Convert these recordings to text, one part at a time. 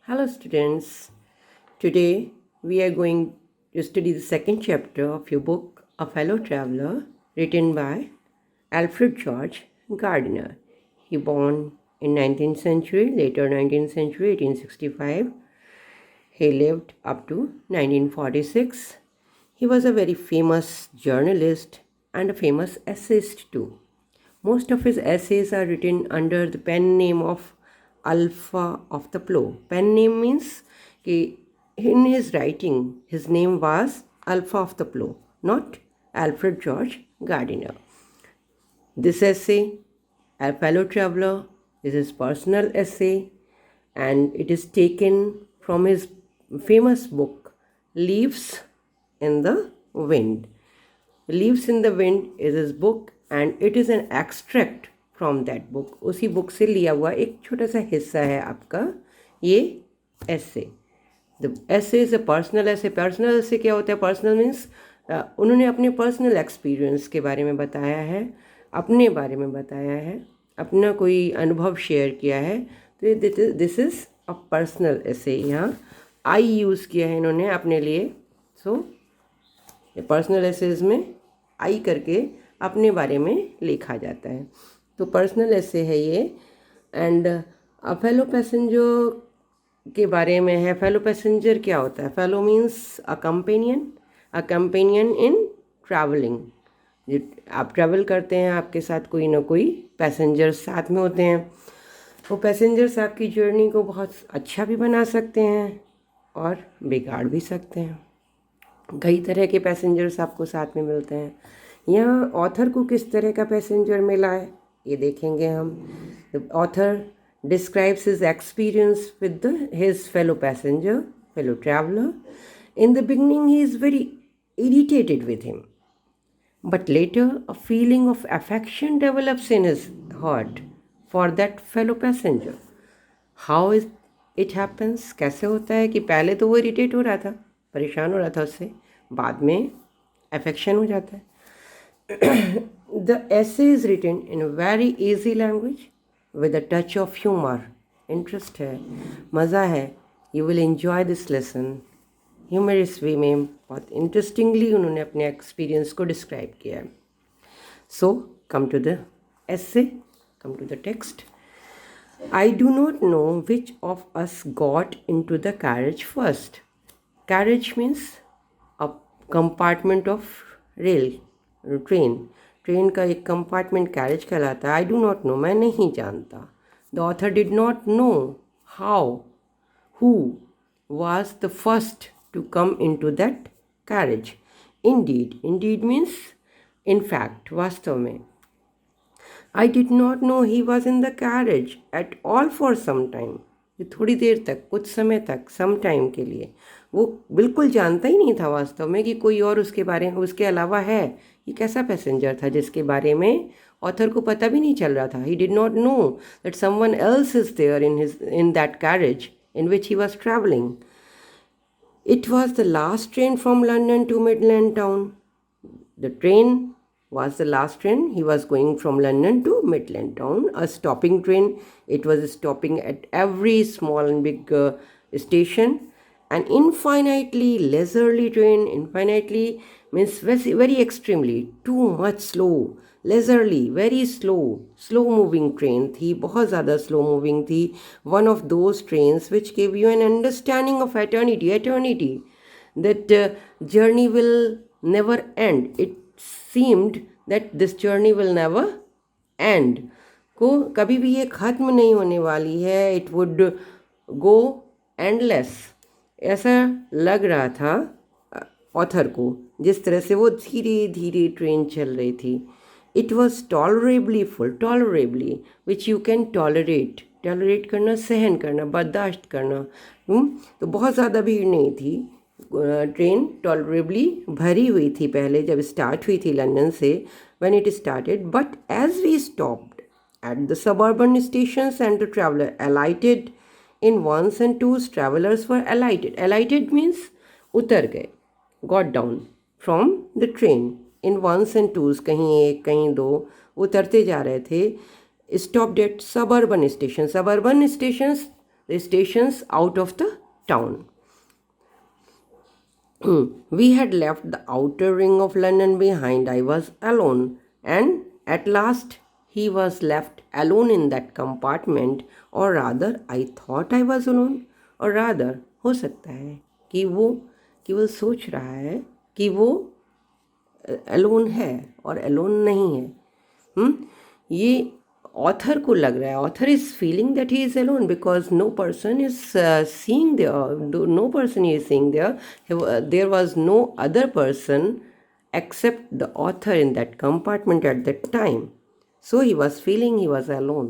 Hello, students. Today we are going to study the second chapter of your book, A Fellow Traveler, written by Alfred George Gardner. He born in 19th century, later 19th century, 1865. He lived up to 1946. He was a very famous journalist and a famous essayist too. Most of his essays are written under the pen name of Alpha of the Plough. Pen name means कि in his writing, his name was Alpha of the Plough, not Alfred George Gardiner. This essay, A Fellow Traveler, is his personal essay and it is taken from his famous book, Leaves in the Wind. Leaves in the Wind is his book and it is an extract from that book. उसी book से लिया हुआ एक छोटा सा हिस्सा है आपका ये essay. The essay is a personal essay. Personal essay क्या होता है? Personal means उन्होंने अपने पर्सनल एक्सपीरियंस के बारे में बताया है, अपने बारे में बताया है, अपना कोई अनुभव शेयर किया है. तो this is a personal essay. यहाँ आई यूज़ किया है इन्होंने अपने लिए. सो पर्सनल एसेज में आई करके अपने बारे में लिखा जाता है. तो पर्सनल एसे है ये. एंड अ फेलो पैसेंजर के बारे में है. फेलो पैसेंजर क्या होता है? Fellow means a companion in travelling. आप ट्रैवल करते हैं, आपके साथ कोई ना कोई पैसेंजर साथ में होते हैं. वो पैसेंजर्स आपकी जर्नी को बहुत अच्छा भी बना सकते हैं और बिगाड़ भी सकते हैं. कई तरह के पैसेंजर्स आपको साथ में मिलते हैं. यहाँ ऑथर को किस तरह का पैसेंजर मिला है ये देखेंगे हम. Author describes his experience with his fellow traveller. In the beginning he is very irritated with him, but later a feeling of affection develops in his heart for that fellow passenger. How it happens? कैसे होता है कि पहले तो वो irritate हो रहा था, परेशान हो रहा था उससे, बाद में अफेक्शन हो जाता है. The essay is written in a very easy language with a touch of humor. Interest है, मज़ा है. You will enjoy this lesson. Humorous way में बहुत इंटरेस्टिंगली उन्होंने अपने एक्सपीरियंस को डिस्क्राइब किया है. So come to the essay, come to the text. I do not know which of us got into the carriage first. Carriage means a compartment of rail, train. Train का एक compartment carriage कहलाता है. I do not no, मैं नहीं जानता. The author did not know how who was the first to come into that carriage. Indeed means in fact, वास्तव में. I did not know he was in the carriage at all for some time. ये थोड़ी देर तक, कुछ समय तक, some time के लिए वो बिल्कुल जानता ही नहीं था वास्तव में कि कोई और उसके अलावा है. ये कैसा पैसेंजर था जिसके बारे में ऑथर को पता भी नहीं चल रहा था. He did not know that someone else is there in that carriage in which he was traveling. It was the last train from London to Midland town. The train was the last train. He was going from London to Midland town, a stopping train. It was stopping at every small and big station. An infinitely leisurely train. Infinitely means very extremely, too much slow. Leisurely, very slow moving train थी, बहुत ज़्यादा slow moving थी. One of those trains which gave you an understanding of eternity, that journey will never end. It seemed that this journey will never end. को कभी भी ये ख़त्म नहीं होने वाली है. It would go endless. ऐसा लग रहा था ऑथर को, जिस तरह से वो धीरे धीरे ट्रेन चल रही थी. It was tolerably full, which you can tolerate करना, सहन करना, बर्दाश्त करना. तो बहुत ज़्यादा भीड़ नहीं थी. ट्रेन टॉलरेबली भरी हुई थी पहले जब स्टार्ट हुई थी लंदन से, when it started. But as we stopped at the suburban stations and the traveller alighted in ones and twos, travelers were alighted means उतर गए, got down from the train in ones and twos, कहीं एक कहीं दो, उतरते जा रहे थे. stopped at suburban stations the stations out of the town. We had left the outer ring of London behind. I was alone, and at last he was left alone in that compartment, or rather I thought I was alone, or rather हो सकता है कि वो सोच रहा है कि वो अलोन है और अलोन नहीं है. ये ऑथर को लग रहा है, author is feeling that he is alone because no person is seeing there, no person is seeing there, there was no other person except the author in that compartment at that time. So he was feeling he was alone.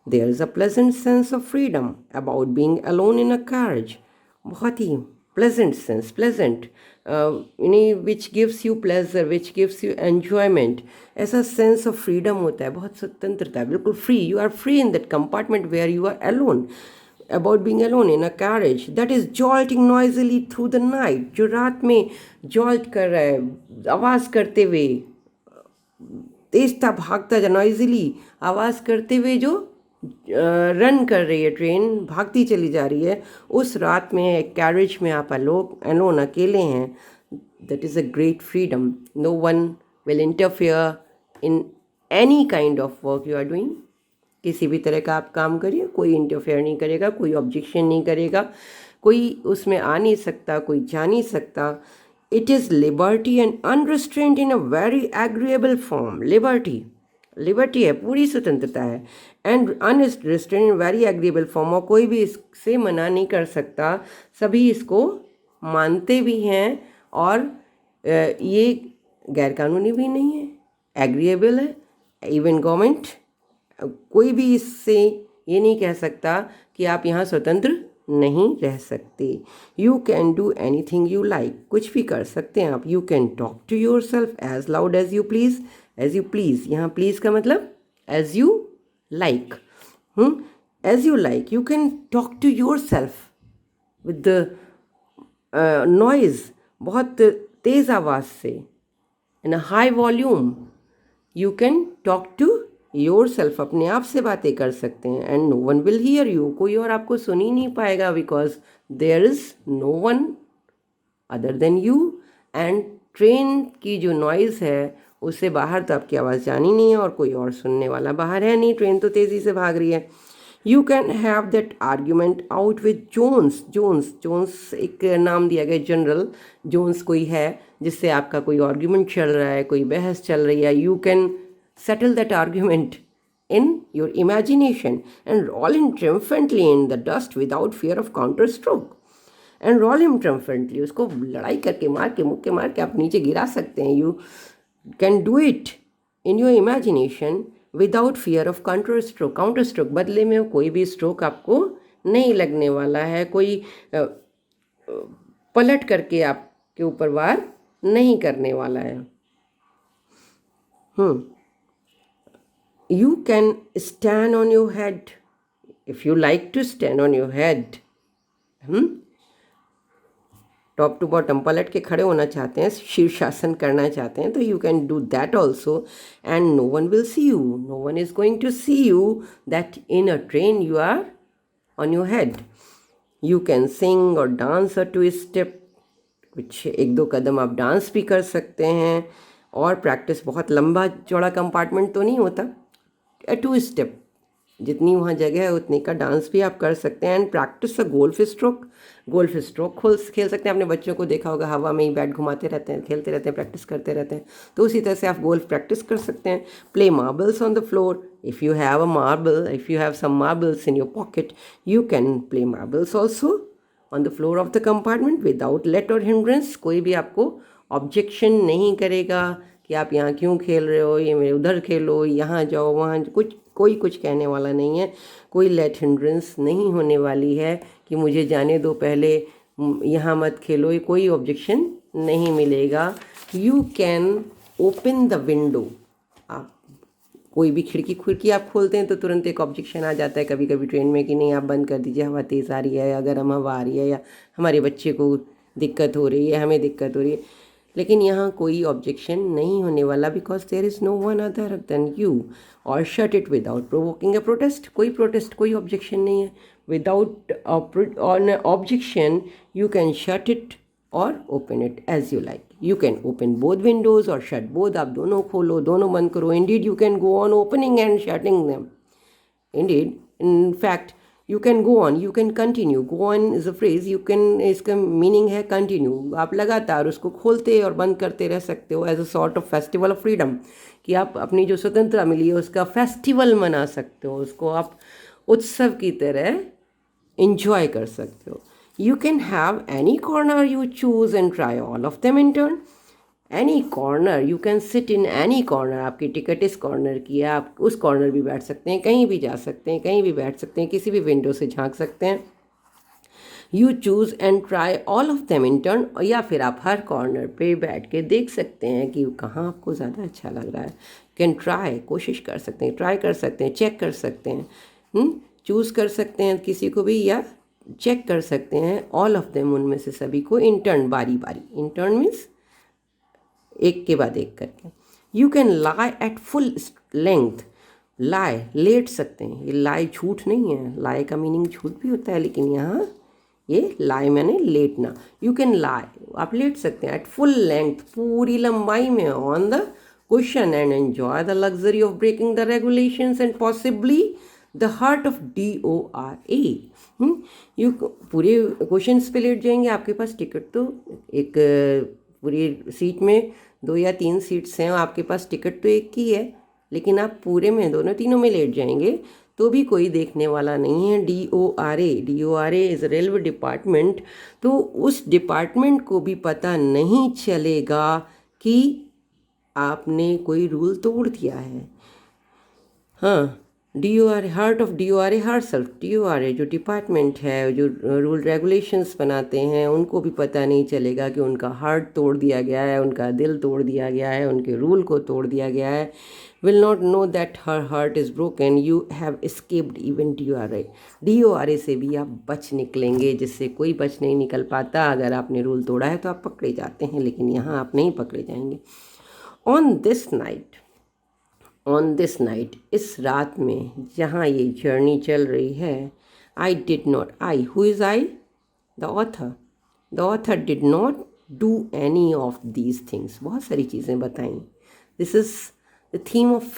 There is a pleasant sense of freedom about being alone in a carriage. बहुत ही pleasant sense, pleasant, which gives you pleasure, which gives you enjoyment. ऐसा sense of freedom होता है, बहुत स्वतंत्रता है, बिल्कुल free. You are free in that compartment where you are alone. About being alone in a carriage that is jolting noisily through the night. जो रात में jolt कर रहा है, आवाज़ करते हुए, तेज़ता भागता जा, noisily आवाज़ करते हुए जो रन कर रही है, ट्रेन भागती चली जा रही है, उस रात में एक कैरेज में आप अलोन अकेले हैं. That is a great freedom. No one will interfere in any kind of work you are doing. किसी भी तरह का आप काम करिए, कोई इंटरफेयर नहीं करेगा, कोई ऑब्जेक्शन नहीं करेगा, कोई उसमें आ नहीं सकता, कोई जा नहीं सकता. It is liberty and unrestraint in a very agreeable form. Liberty है, पूरी स्वतंत्रता है, and unrestraint in very agreeable form, और कोई भी इससे मना नहीं कर सकता. सभी इसको मानते भी हैं, और ये गैरकानूनी भी नहीं है, एग्रीएबल है. इवन गवर्नमेंट, कोई भी इससे ये नहीं कह सकता कि आप यहाँ स्वतंत्र नहीं रह सकते. You can do anything you like. कुछ भी कर सकते हैं आप. You can talk to yourself as loud as you please. As you please, यहाँ प्लीज़ का मतलब as you like. As you like. You can talk to yourself with the noise, बहुत तेज़ आवाज़ से, in a high volume. You can talk to yourself. अपने आप से बातें कर सकते हैं. And no one will hear you. कोई और आपको सुन ही नहीं पाएगा, because there is no one other than you. And train की जो नॉइज़ है, उससे बाहर तो आपकी आवाज़ जानी नहीं है, और कोई और सुनने वाला बाहर है नहीं. ट्रेन तो तेज़ी से भाग रही है. You can have that argument out with Jones. Jones एक नाम दिया गया, जनरल जोन्स कोई है जिससे आपका कोई आर्ग्यूमेंट चल रहा है, कोई बहस चल रही है. You can settle that argument in your imagination and roll him triumphantly in the dust without fear of counter stroke. And roll him triumphantly, उसको लड़ाई करके, मार के, मुक्के मार के आप नीचे गिरा सकते हैं. You can do it in your imagination without fear of counter stroke. Counter stroke बदले में कोई भी स्ट्रोक आपको नहीं लगने वाला है, कोई पलट करके आपके ऊपर वार नहीं करने वाला है. You can stand on your head if you like to stand on your head. Top to bottom पलट के खड़े होना चाहते हैं, शीर्षासन करना चाहते हैं, तो you can do that also. And no one will see you. No one is going to see you that in a train you are on your head. You can sing or dance a to step. कुछ एक दो कदम आप dance भी कर सकते हैं. और practice, बहुत लंबा चौड़ा कंपार्टमेंट तो नहीं होता, टू स्टेप, जितनी वहाँ जगह है उतनी का डांस भी आप कर सकते हैं. And practice a golf stroke. Golf stroke खेल सकते हैं. आपने बच्चों को देखा होगा, हवा में ही बैट घुमाते रहते हैं, खेलते रहते हैं, प्रैक्टिस करते रहते हैं. तो उसी तरह से आप गोल्फ प्रैक्टिस कर सकते हैं. Play marbles on the floor. If you have a marble, if you have some marbles in your pocket, you can play marbles also on the floor of the compartment without let or hindrance. कोई भी आपको objection नहीं करेगा कि आप यहाँ क्यों खेल रहे हो, ये मेरे उधर खेलो, यहाँ जाओ, वहाँ कोई कुछ कहने वाला नहीं है. कोई लेट हिंड्रेंस नहीं होने वाली है कि मुझे जाने दो पहले, यहाँ मत खेलो, ये कोई ऑब्जेक्शन नहीं मिलेगा. You can open the window. आप कोई भी खिड़की आप खोलते हैं तो तुरंत एक ऑब्जेक्शन आ जाता है कभी कभी ट्रेन में कि नहीं, आप बंद कर दीजिए, हवा तेज़ आ रही है, या गर्म हवा आ रही है, या हमारे बच्चे को दिक्कत हो रही है, हमें दिक्कत हो रही है. लेकिन यहाँ कोई ऑब्जेक्शन नहीं होने वाला, because there is no one other than you. और shut it without provoking a protest. कोई प्रोटेस्ट, कोई ऑब्जेक्शन नहीं है. without on objection you can shut it or open it as you like. You can open both windows or shut both. आप दोनों खोलो, दोनों बंद करो. Indeed you can go on opening and shutting them. Indeed, in fact, you can go on, you can continue. Go on is a phrase, you can, इसका meaning है continue. आप लगातार उसको खोलते और बंद करते रह सकते हो as a sort of festival of freedom, कि आप अपनी जो स्वतंत्रता मिली है उसका फेस्टिवल मना सकते हो, उसको आप उत्सव की तरह इंजॉय कर सकते हो. You can have any corner you choose and try all of them in turn. Any corner, you can sit in any corner. आपकी टिकट इस कॉर्नर की है, आप उस कॉर्नर भी बैठ सकते हैं, कहीं भी जा सकते हैं, कहीं भी बैठ सकते हैं, किसी भी विंडो से झांक सकते हैं. You choose and try all of them in turn. या फिर आप हर कॉर्नर पे बैठ के देख सकते हैं कि कहाँ आपको ज़्यादा अच्छा लग रहा है. कैन ट्राई, कोशिश कर सकते हैं, ट्राई कर सकते हैं, चेक कर सकते हैं, चूज़ कर सकते हैं किसी को भी, या चेक कर सकते हैं ऑल ऑफ देम, उनमें से सभी को, इन टर्न, बारी बारी. इन टर्न मीन्स एक के बाद एक करके. You can lie at full length. Lie, लेट सकते हैं. ये लाई झूठ नहीं है, लाई का मीनिंग झूठ भी होता है, लेकिन यहाँ ये लाई मैंने लेटना. यू कैन लाई, आप लेट सकते हैं. एट फुल लेंथ, पूरी लंबाई में, on the question, and enjoy the luxury of breaking the regulations and possibly the heart of DORA. You पूरे क्वेश्चंस पे लेट जाएंगे. आपके पास टिकट तो एक पूरी सीट में 2 या 3 सीट्स हैं, आपके पास टिकट तो एक ही है, लेकिन आप पूरे में दोनों तीनों में लेट जाएंगे तो भी कोई देखने वाला नहीं है. DORA is railway department. तो उस डिपार्टमेंट को भी पता नहीं चलेगा कि आपने कोई रूल तोड़ दिया है. हाँ, DORA, heart of DORA herself. DORA जो डिपार्टमेंट है, जो रूल रेगुलेशंस बनाते हैं, उनको भी पता नहीं चलेगा कि उनका हार्ट तोड़ दिया गया है, उनका दिल तोड़ दिया गया है, उनके रूल को तोड़ दिया गया है. Will not know that her heart is broken. You have escaped even DORA से भी आप बच निकलेंगे, जिससे कोई बच नहीं निकल पाता. अगर आपने रूल तोड़ा है तो आप पकड़े जाते हैं, लेकिन यहाँ आप नहीं पकड़े जाएंगे. ऑन दिस नाइट, इस रात में जहाँ ये जर्नी चल रही है, who is I? The author did not do any of these things. बहुत सारी चीज़ें बताई. This is the theme of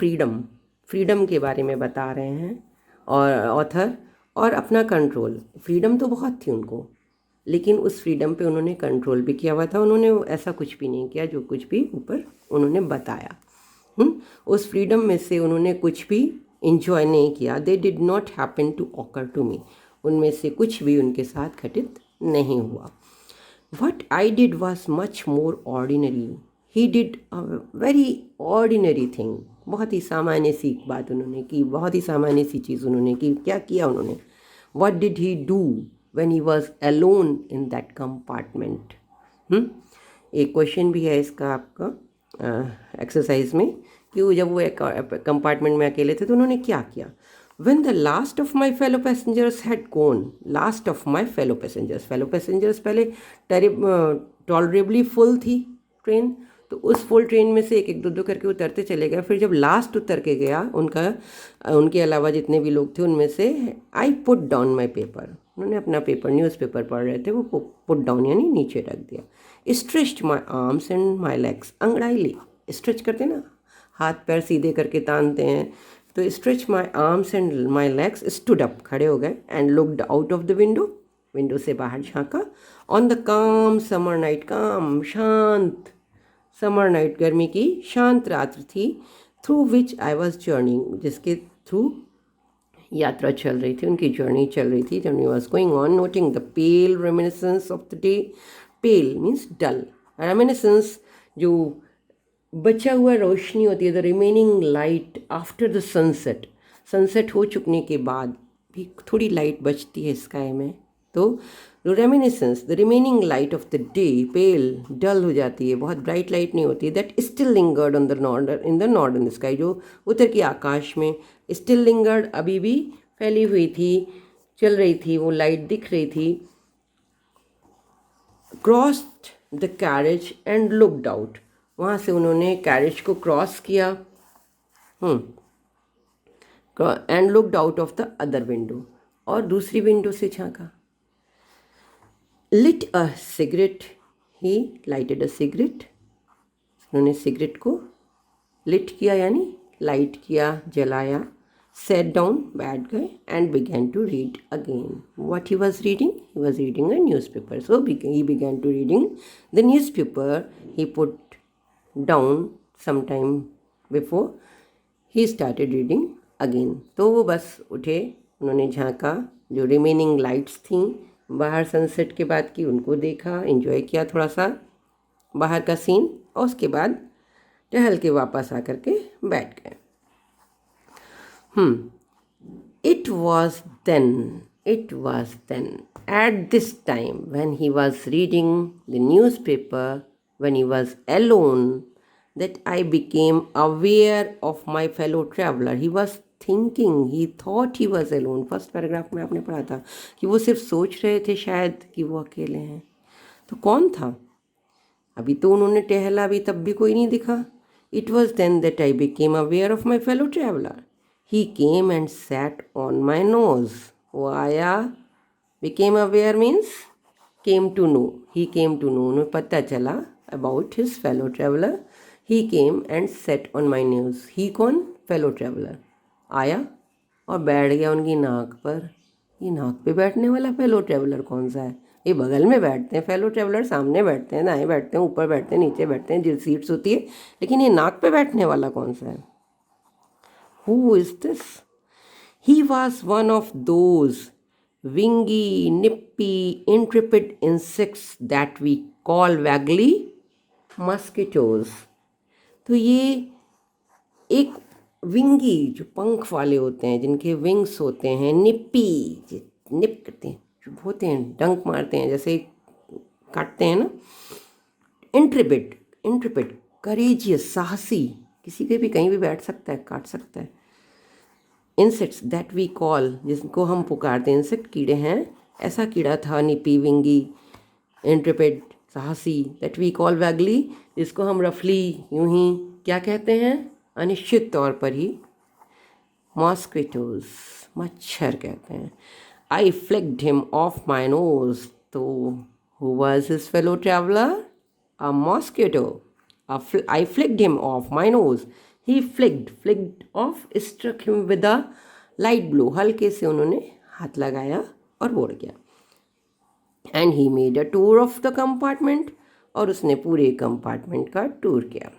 freedom के बारे में बता रहे हैं और ऑथर. और अपना कंट्रोल, फ्रीडम तो बहुत थी उनको, लेकिन उस फ्रीडम पे उन्होंने कंट्रोल भी किया हुआ था. उन्होंने ऐसा कुछ भी नहीं किया जो कुछ भी ऊपर उन्होंने बताया. उस फ्रीडम में से उन्होंने कुछ भी इंजॉय नहीं किया. They did not happen to occur to me. उनमें से कुछ भी उनके साथ घटित नहीं हुआ. What I did was much more ordinary. He did a very ordinary thing. बहुत ही सामान्य सी बात उन्होंने की, बहुत ही सामान्य सी चीज़ उन्होंने की. क्या किया उन्होंने? What did he do when he was alone in that compartment? एक क्वेश्चन भी है इसका आपका एक्सरसाइज में, कि वो जब वो एक कंपार्टमेंट में अकेले थे तो उन्होंने क्या किया. When the last of my fellow passengers had gone, last of my fellow passengers पहले टॉलरेबली फुल थी ट्रेन, तो उस फुल ट्रेन में से एक एक दो करके उतरते चले गए. फिर जब लास्ट उतर के गया उनके अलावा जितने भी लोग थे उनमें से, I put down my paper. उन्होंने अपना पेपर, न्यूज़पेपर पढ़ रहे थे, वो पुट डाउन यानी नीचे रख दिया. Stretched my arms and my legs. अंगड़ाई ली, स्ट्रेच करते ना, हाथ पैर सीधे करके तानते हैं, तो stretch my arms and my legs. Stood up, खड़े हो गए. And looked out of the window से बाहर झांका. On the calm summer night, calm शांत समर नाइट, गर्मी की शांत रात्र थी. Through which I was journeying, जिसके थ्रू यात्रा चल रही थी, उनकी जर्नी चल रही थी. Journey was going on. Noting the pale reminiscence of the day. Pale means dull, reminiscence जो बचा हुआ रोशनी होती है, the remaining light after the sunset. Sunset हो चुकने के बाद भी थोड़ी लाइट बचती है स्काई में, तो reminiscence, the remaining light of the day, pale dull हो जाती है, बहुत ब्राइट लाइट नहीं होती. That still lingered on the northern sky, जो उत्तर के आकाश में स्टिल लिंगर्ड, अभी भी फैली हुई थी, चल रही थी, वो लाइट दिख रही थी. Crossed the carriage and looked out. वहाँ से उन्होंने कैरेज को क्रॉस किया and looked out of the other window. और दूसरी विंडो से झांका। Lit a cigarette, he lighted a cigarette, उन्होंने सिगरेट को लिट किया यानी लाइट किया, जलाया। sat down, बैठ गए, and began to read again. What he was reading? He was reading a newspaper. So he began to reading the newspaper. He put down sometime before. He started reading again. तो वो बस उठे, उन्होंने झांका, जो remaining lights थीं बाहर sunset के बाद की उनको देखा, एंजॉय किया थोड़ा सा बाहर का सीन, और उसके बाद टहल के वापस आकर के बैठ गए। It was then, at this time when he was reading the newspaper, when he was alone, that I became aware of my fellow traveler. He was thinking, he thought he was alone. First paragraph में आपने पढ़ा था कि वो सिर्फ सोच रहे थे शायद कि वो अकेले हैं। तो कौन था? अभी तो उन्होंने टहला भी, तब भी कोई नहीं दिखा। It was then that I became aware of my fellow traveler. He came and sat on my nose. वो आया, became aware means came to know. He came to know, उन्हें पता चला about his fellow traveler. He came and sat on my nose. He कौन? fellow traveler. आया और बैठ गया उनकी नाक पर। ये नाक पे बैठने वाला फेलो ट्रेवलर कौन सा है? ये बगल में बैठते हैं फेलो ट्रेवलर, सामने बैठते हैं, दाएं बैठते हैं, ऊपर बैठते हैं, नीचे बैठते हैं, जो सीट्स होती है, लेकिन ये नाक पे बैठने वाला कौन सा है? Who is this? He was one of those wingy, nippy, intrepid insects that we call vaguely mosquitoes. तो ये एक विंगी, जो पंख वाले होते हैं, जिनके विंग्स होते हैं, निप्पी, निप करते हैं, जो होते हैं, डंक मारते हैं, जैसे काटते हैं ना। इंट्रिपिड, करेजियस, साहसी, किसी के भी कहीं भी बैठ सकता है, काट सकता है। इंसेक्ट्स दैट वी कॉल, जिनको हम पुकारते हैं, इंसेक्ट कीड़े हैं, ऐसा कीड़ा था निपी, विंगी, इंट्रिपिड, साहसी, दैट वी कॉल वैगली, जिसको हम रफली यूं ही क्या कहते हैं, अनिश्चित तौर पर ही मॉस्किटोज, मच्छर कहते हैं। I flicked him off my nose, तो who was his fellow traveller? A mosquito. I flicked him off my nose. He flicked off, struck him with a light blow. हल्के से उन्होंने हाथ लगाया और उड़ गया। And he made a tour of the compartment, और उसने पूरे कंपार्टमेंट का टूर किया।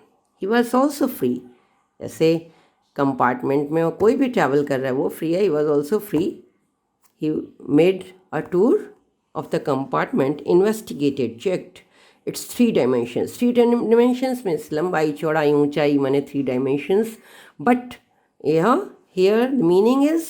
He was also free. जैसे कंपार्टमेंट में कोई भी ट्रैवल कर रहा है वो फ्री है, he was also free. He made a tour of the compartment, investigated, checked its 3 dimensions. 3 dimensions means लंबाई, चौड़ाई, ऊंचाई, माने 3 dimensions. But here the meaning is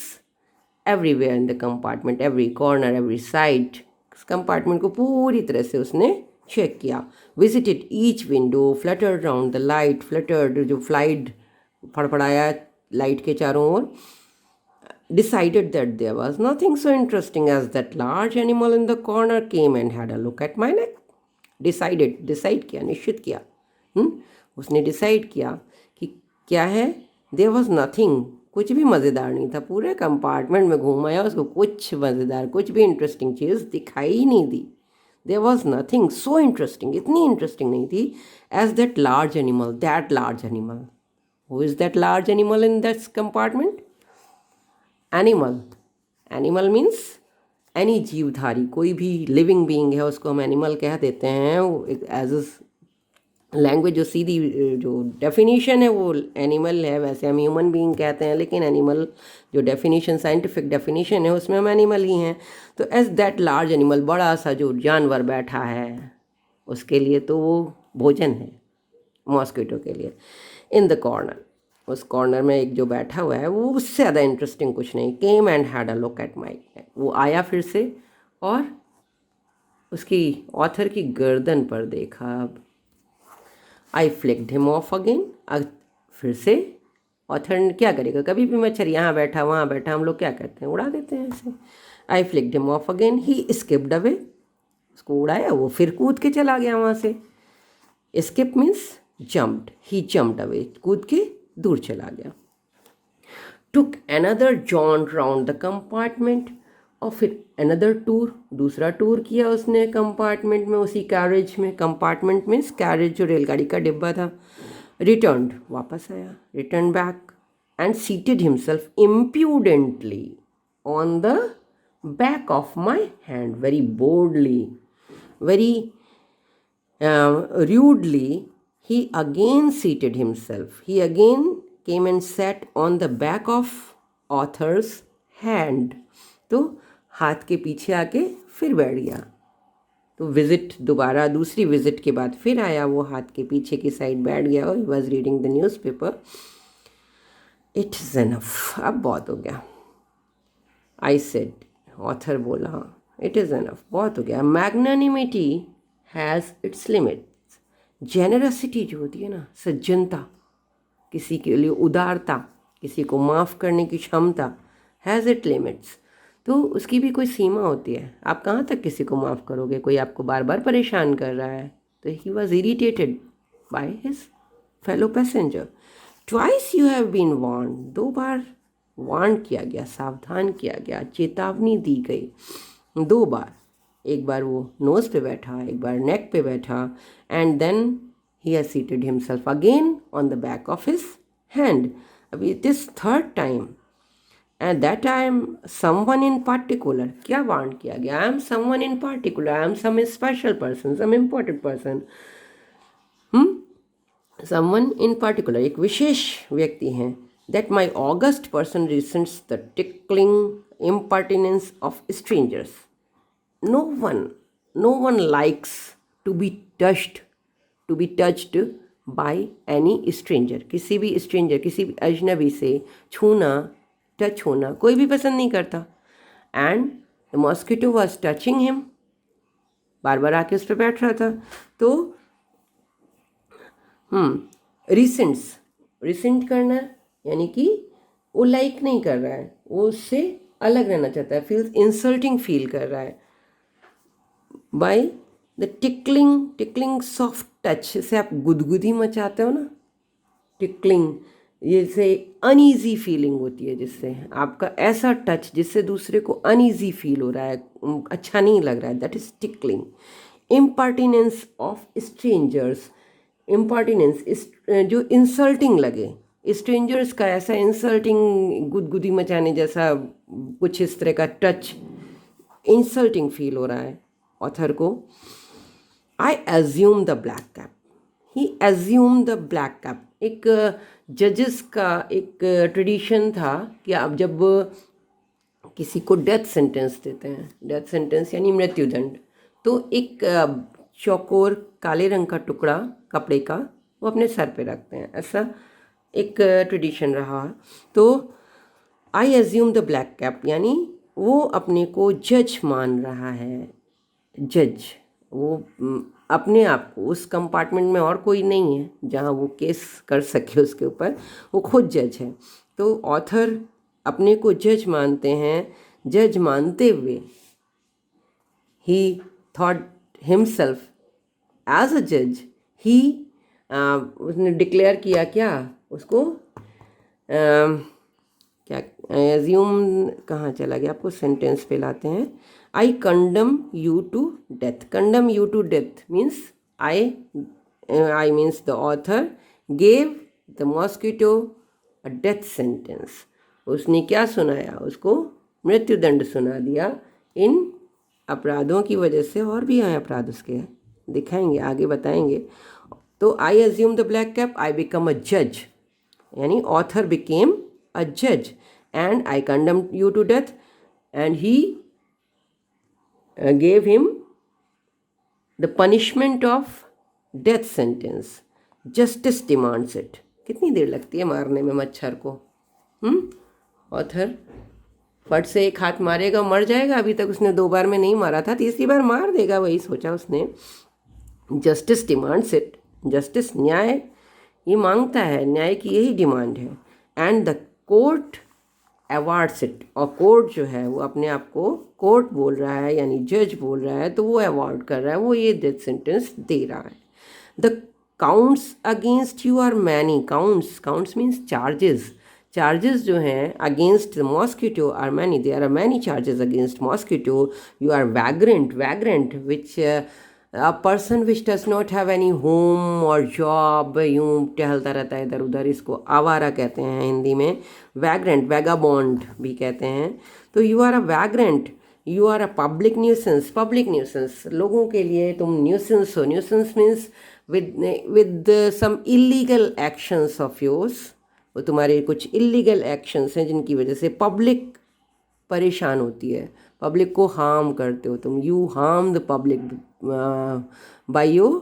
everywhere in the compartment, every corner, every side. इस compartment को पूरी तरह से उसने चेक किया। Visited each window, fluttered round the light, fluttered, जो फ्लाइट फड़फड़ाया लाइट के चारों ओर। Decided that there was nothing so interesting as that large animal in the corner came and had a look at my neck. Decide किया, निश्चित किया, उसने decide किया कि क्या है, देयर वॉज नथिंग, कुछ भी मज़ेदार नहीं था। पूरे कंपार्टमेंट में घूमाया, उसको कुछ मज़ेदार, कुछ भी इंटरेस्टिंग चीज़ दिखाई ही नहीं दी। There was nothing so interesting, इतनी इंटरेस्टिंग नहीं थी as that large animal. Who is that large animal in that compartment? Animal means any जीवधारी, कोई भी लिविंग बीइंग है उसको हम एनिमल कह देते हैं। एज अ लैंग्वेज जो सीधी जो डेफिनेशन है वो एनिमल है, वैसे हम ह्यूमन बीइंग कहते हैं, लेकिन एनिमल जो डेफिनेशन, साइंटिफिक डेफिनेशन है, उसमें हम एनिमल ही हैं। तो एज दैट लार्ज एनिमल, बड़ा सा जो जानवर बैठा है, उसके लिए तो वो भोजन है, मॉस्किटो के लिए। इन द कॉर्नर, उस कॉर्नर में एक जो बैठा हुआ है वो उससे ज़्यादा इंटरेस्टिंग कुछ नहीं। Came and had a look at my, वो आया फिर से और उसकी ऑथर की गर्दन पर देखा। अब आई फ्लिक्ड हिम ऑफ अगेन, फिर से ऑथर ने क्या करेगा, कभी भी मच्छर यहाँ बैठा वहाँ बैठा, हम लोग क्या करते हैं, उड़ा देते हैं ऐसे। I flicked him off again, he skipped away, उसको उड़ाया, वो फिर कूद के चला गया वहाँ से। स्किप मीन्स जम्प्ड, ही जम्प्ड अवे, कूद के दूर चला गया। Took another jaunt round the compartment, और फिर अनदर टूर, दूसरा टूर किया उसने कंपार्टमेंट में, उसी कैरेज में। कंपार्टमेंट मीन्स कैरेज जो रेलगाड़ी का डिब्बा था। रिटर्न, वापस आया, return back and seated himself impudently on the back of my hand, very boldly, very rudely. He again seated himself. He again came and sat on the back of author's hand. तो हाथ के पीछे आके फिर बैठ गया। तो visit, दोबारा दूसरी विजिट के बाद फिर आया, वो हाथ के पीछे की साइड बैठ गया और he was reading the newspaper. It is enough, अब बहुत हो गया। आई सेड, ऑथर बोला, इट इज़ एनफ, बहुत हो गया। Magnanimity has its limits. Generosity जो होती है ना, सज्जनता, किसी के लिए उदारता, किसी को माफ़ करने की क्षमता, हैज़ इट लिमिट्स, तो उसकी भी कोई सीमा होती है। आप कहाँ तक किसी को माफ़ करोगे? कोई आपको बार बार परेशान कर रहा है। तो he was irritated by his fellow passenger. Twice you have been warn, 2 बार वार्न किया गया, सावधान किया गया, चेतावनी दी गई 2 बार। एक बार वो नोज़ पे बैठा, एक बार नेक पे बैठा, and then he has seated himself again on the back of his hand. अभी it is 3rd time, and that time someone in particular, क्या वार्न किया गया? I am someone in particular, I am some special person, some important person. Someone in particular, एक विशेष व्यक्ति हैं। That my august person resents the tickling impertinence of strangers. No one likes to be touched by any stranger. किसी भी stranger, किसी भी अजनबी से छूना, टच होना कोई भी पसंद नहीं करता। And the mosquito was touching him, बार बार आके उस पर बैठ रहा था। तो रिसेंट करना यानी कि वो लाइक नहीं कर रहा है, वो उससे अलग रहना चाहता है, फील्स इंसल्टिंग फील कर रहा है। By the tickling soft touch, जैसे आप गुदगुदी मचाते हो ना, टिकलिंग, जैसे अनईजी फीलिंग होती है, जिससे आपका ऐसा टच जिससे दूसरे को अनईजी फील हो रहा है, अच्छा नहीं लग रहा है, that is tickling. Impertinence of strangers, impertinence जो इंसल्टिंग लगे, स्ट्रेंजर्स का ऐसा इंसल्टिंग, गुदगुदी मचाने जैसा कुछ इस तरह का टच, इंसल्टिंग फील हो रहा है ऑथर को। आई assume the black cap, he assume the black cap. एक जजेस का एक ट्रेडिशन था कि आप जब किसी को डेथ सेंटेंस देते हैं, डेथ सेंटेंस यानी मृत्युदंड, तो एक चौकोर काले रंग का टुकड़ा कपड़े का वो अपने सर पे रखते हैं, ऐसा एक ट्रेडिशन रहा। तो I assume the black cap यानी वो अपने को जज मान रहा है। जज, वो अपने आप को, उस कंपार्टमेंट में और कोई नहीं है जहाँ वो केस कर सके उसके ऊपर, वो खुद जज है। तो ऑथर अपने को जज मानते हैं। जज मानते हुए he thought himself as a जज, ही उसने डिक्लेयर किया, क्या उसको क्या एज्यूम कहाँ चला गया, आपको सेंटेंस पे लाते हैं। I condemn you to death. Condemn you to death means I means the author gave the mosquito a death sentence. उसने क्या सुनाया? उसको मृत्युदंड सुना दिया इन अपराधों की वजह से। और भी हैं अपराध उसके, दिखाएंगे आगे, बताएंगे। तो I assume the black cap, I become a जज, यानी ऑथर बिकेम अ जज, and I condemn you to death and he gave him the punishment of death sentence. Justice demands it. कितनी देर लगती है मारने में मच्छर को? ऑथर फट से एक हाथ मारेगा, मर जाएगा। अभी तक उसने 2 बार में नहीं मारा था, तीसरी बार मार देगा, वही सोचा उसने। जस्टिस डिमांड्स इट, जस्टिस न्याय ये मांगता है, न्याय की यही डिमांड है। And the court awards it, और कोर्ट जो है वो अपने आप को कोर्ट बोल रहा है, यानी जज बोल रहा है, तो वो अवार्ड कर रहा है, वो ये डेथ सेंटेंस दे रहा है। The counts against you are many. Counts means charges, charges जो हैं against the mosquito are many, there are many charges against mosquito. You are vagrant which a person which does not have any home or job, यूं टहलता रहता है इधर उधर, इसको आवारा कहते हैं हिंदी में. वैग्रेंट, वैगाबॉन्ड भी कहते हैं. तो you are a vagrant, you are a public nuisance, लोगों के लिए तुम न्यूसेंस हो. Nuisance means with some illegal actions of yours. वो तुम्हारे कुछ इलीगल एक्शंस हैं जिनकी वजह से पब्लिक परेशान होती है, पब्लिक को हार्म करते हो तुम. You harm the public by your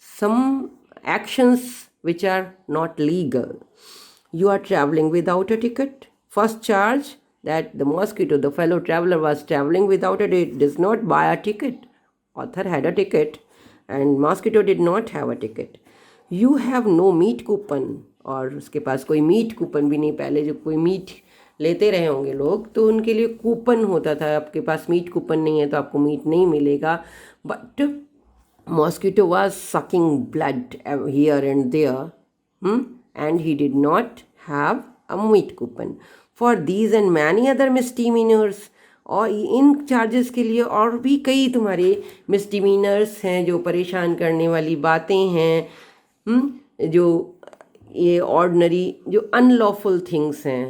some actions which are not legal. You are traveling without a ticket. First charge, that the mosquito, the fellow traveler, was traveling without a ticket, does not buy a ticket. Author had a ticket and mosquito did not have a ticket. You have no meat coupon. और उसके पास कोई meet coupon भी नहीं. पहले जो कोई meet लेते रहे होंगे लोग तो उनके लिए कूपन होता था. आपके पास मीट कूपन नहीं है तो आपको मीट नहीं मिलेगा. But mosquito was sucking blood here and there, and he did not have a meat coupon. For these and many other misdemeanors, और इन चार्जेस के लिए और भी कई तुम्हारे मिसडिमीनर्स हैं, जो परेशान करने वाली बातें हैं, जो ये ऑर्डनरी जो अनलॉफुल थिंग्स हैं.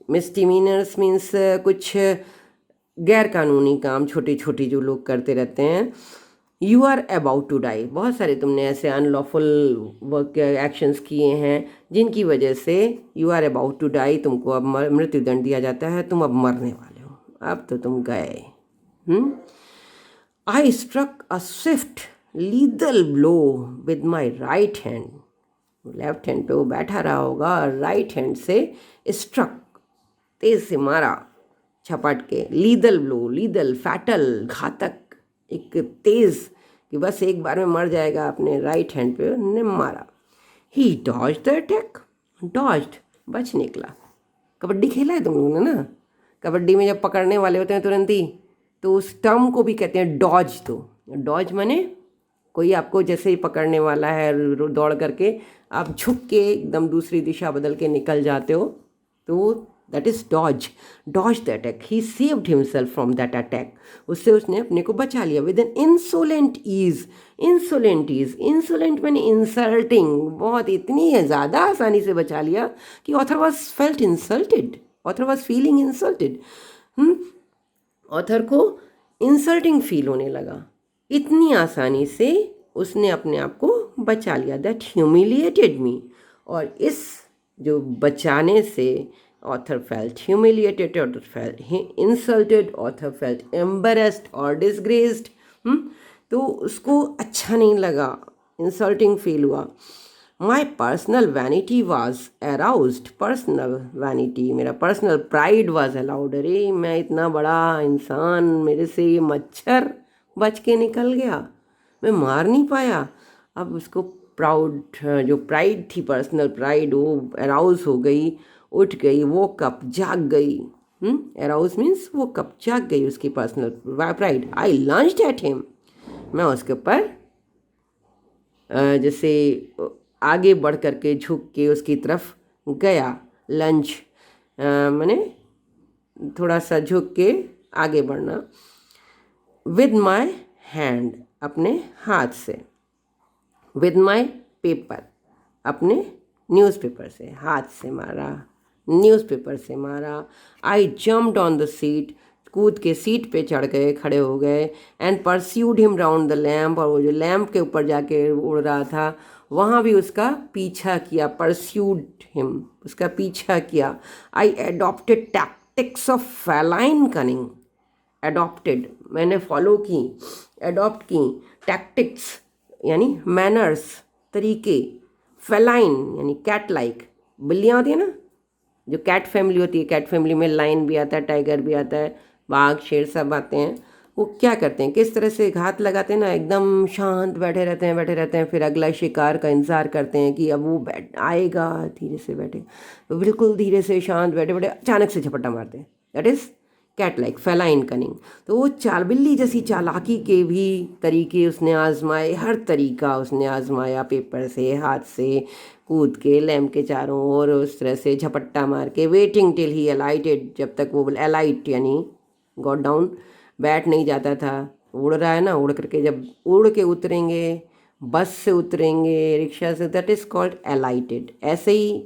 मिसडिमीनर्स मीन्स कुछ गैर कानूनी काम छोटे छोटे जो लोग करते रहते हैं. You are about to die, बहुत सारे तुमने ऐसे अनलॉफुल वर्क एक्शंस किए हैं जिनकी वजह से you are about to die, तुमको अब मृत्युदंड दिया जाता है, तुम अब मरने वाले हो, अब तो तुम गए. I struck a swift lethal blow with my right hand. Left hand पे वो बैठा रहा होगा, राइट हैंड से स्ट्रक, तेज से मारा, छपट के. लीदल ब्लो, लीदल फैटल, घातक, एक तेज़ कि बस एक बार में मर जाएगा, अपने राइट हैंड पे ने मारा. ही डॉज्ड द अटैक, डॉज्ड बच निकला. कबड्डी खेला है तुम लोगों ने ना, कबड्डी में जब पकड़ने वाले होते हैं तुरंत ही, तो उस टर्म को भी कहते हैं डॉज. तो डॉज माने कोई आपको जैसे ही पकड़ने वाला है, दौड़ करके आप झुक के एकदम दूसरी दिशा बदल के निकल जाते हो, तो that is dodge. Dodge the attack, he saved himself from that attack, उससे उसने अपने को बचा लिया. With an insolent ease, insolent मैंने इंसल्टिंग, बहुत इतनी ज़्यादा आसानी से बचा लिया कि author was felt insulted, author was feeling insulted. Author को इंसल्टिंग फील होने लगा, इतनी आसानी से उसने अपने आप को बचा लिया. दैट ह्यूमिलिएटेड मी, और इस जो बचाने से author felt humiliated, author felt insulted, author felt embarrassed or disgraced. तो उसको अच्छा नहीं लगा, इंसल्टिंग फील हुआ. My personal vanity was aroused, personal vanity, मेरा पर्सनल प्राइड वॉज अलाउड. अरे मैं इतना बड़ा इंसान, मेरे से ये मच्छर बच के निकल गया, मैं मार नहीं पाया. अब उसको प्राउड, जो प्राइड थी, पर्सनल प्राइड, वो अराउज हो गई, उठ गई, वो कप जाग गई. अराउज मीन्स वो कप जाग गई, उसकी personal pride. I lunged at him, मैं उसके ऊपर जैसे आगे बढ़ करके झुक के उसकी तरफ गया. लंच माने थोड़ा सा झुक के आगे बढ़ना. विद माई हैंड, अपने हाथ से. विद माई पेपर, अपने न्यूज़पेपर से, हाथ से मारा, न्यूज़पेपर से मारा. I jumped on the seat, कूद के सीट पे चढ़ गए, खड़े हो गए. And pursued him round the lamp, और वो जो लैम्प के ऊपर जाके उड़ रहा था वहाँ भी उसका पीछा किया. परस्यूड हिम, उसका पीछा किया. I adopted tactics of feline cunning, adopted मैंने फॉलो की, एडॉप्ट की. टैक्टिक्स यानी मैनर्स, तरीके. फेलाइन यानी कैट लाइक, बिल्लियाँ होती है ना, जो कैट फैमिली होती है, कैट फैमिली में लाइन भी आता है, टाइगर भी आता है, बाघ शेर सब आते हैं. वो क्या करते हैं, किस तरह से घात लगाते हैं ना, एकदम शांत बैठे रहते हैं, फिर अगला शिकार का इंतज़ार करते हैं कि अब वो आएगा, धीरे से बैठे, तो बिल्कुल धीरे से शांत बैठे बैठे अचानक से झपट्टा मारते हैं. That is cat like feline cunning. तो वो बिल्ली जैसी चालाकी के भी तरीके उसने आजमाए, हर तरीका उसने आजमाया, पेपर से, हाथ से कूद के, लैम्प के चारों ओर उस तरह से झपट्टा मार के, वेटिंग टिल ही अलाइटेड, जब तक वो अलाइट यानी गॉट डाउन, बैठ नहीं जाता था, उड़ रहा है ना, उड़ करके जब उड़ के उतरेंगे, बस से उतरेंगे, रिक्शा से, दैट इज़ कॉल्ड अलाइटेड। ऐसे ही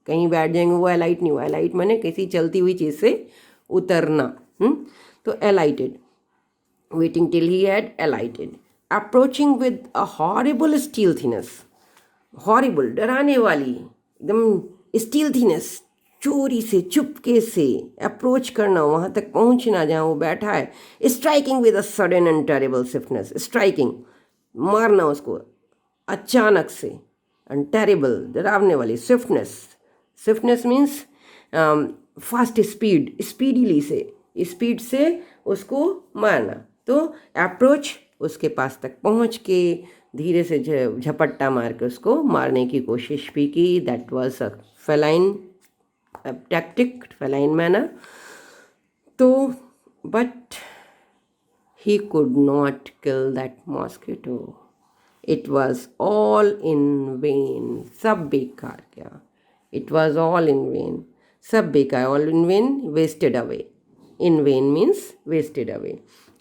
कहीं बैठ जाएंगे वो अलाइट नहीं हुआ, अलाइट माने किसी चलती हुई चीज़ से उतरना। तो alighted, waiting till he had alighted, approaching with a horrible stealthiness, horrible डराने वाली एकदम stealthiness, चोरी से चुपके से अप्रोच करना, वहाँ तक पहुँचना जहाँ वो बैठा है, striking with a sudden and terrible swiftness, striking मारना उसको अचानक से, एंड टेरेबल डरावने वाली, swiftness, swiftness means fast speed, speedily से, स्पीड से उसको मारना। तो अप्रोच, उसके पास तक पहुंच के धीरे से झपट्टा मार के उसको मारने की कोशिश भी की। That was a feline tactic, feline manner. तो but he could not kill that mosquito, it was all in vain, सब बेकार क्या, it was all in vain, सब बेकार, all in vain, wasted away, in vain means wasted away,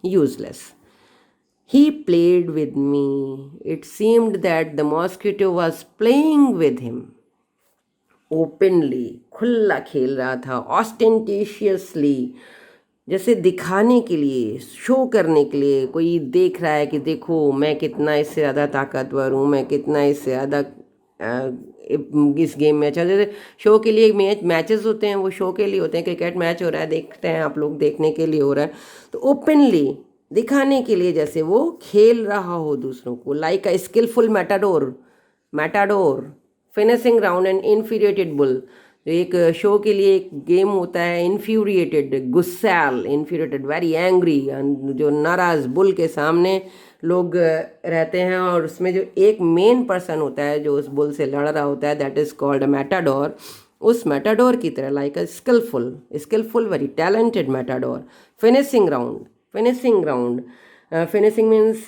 useless. He played with me. It seemed that the mosquito was playing with him. Openly, खुला खेल रहा था, ostentatiously, जैसे दिखाने के लिए, शो करने के लिए, कोई देख रहा है कि देखो मैं कितना इससे ज़्यादा ताकतवर हूँ, मैं कितना इससे ज़्यादा इस गेम में अच्छा। जैसे शो के लिए मैचेस होते हैं, वो शो के लिए होते हैं, क्रिकेट मैच हो रहा है, देखते हैं आप लोग, देखने के लिए हो रहा है, तो ओपनली दिखाने के लिए जैसे वो खेल रहा हो दूसरों को, like a skilful matador, matador finishing round and infuriated bull. एक शो के लिए एक गेम होता है, इन्फ्यूरिएटेड, गुस्सैल, इन्फ्यूरिएटेड, वेरी एंग्री, जो नाराज़ बुल के सामने लोग रहते हैं, और उसमें जो एक मेन पर्सन होता है जो उस बुल से लड़ रहा होता है, that is called a matador. उस मैटाडोर की तरह, like a skilful very talented matador, finishing round, finishing round, finishing means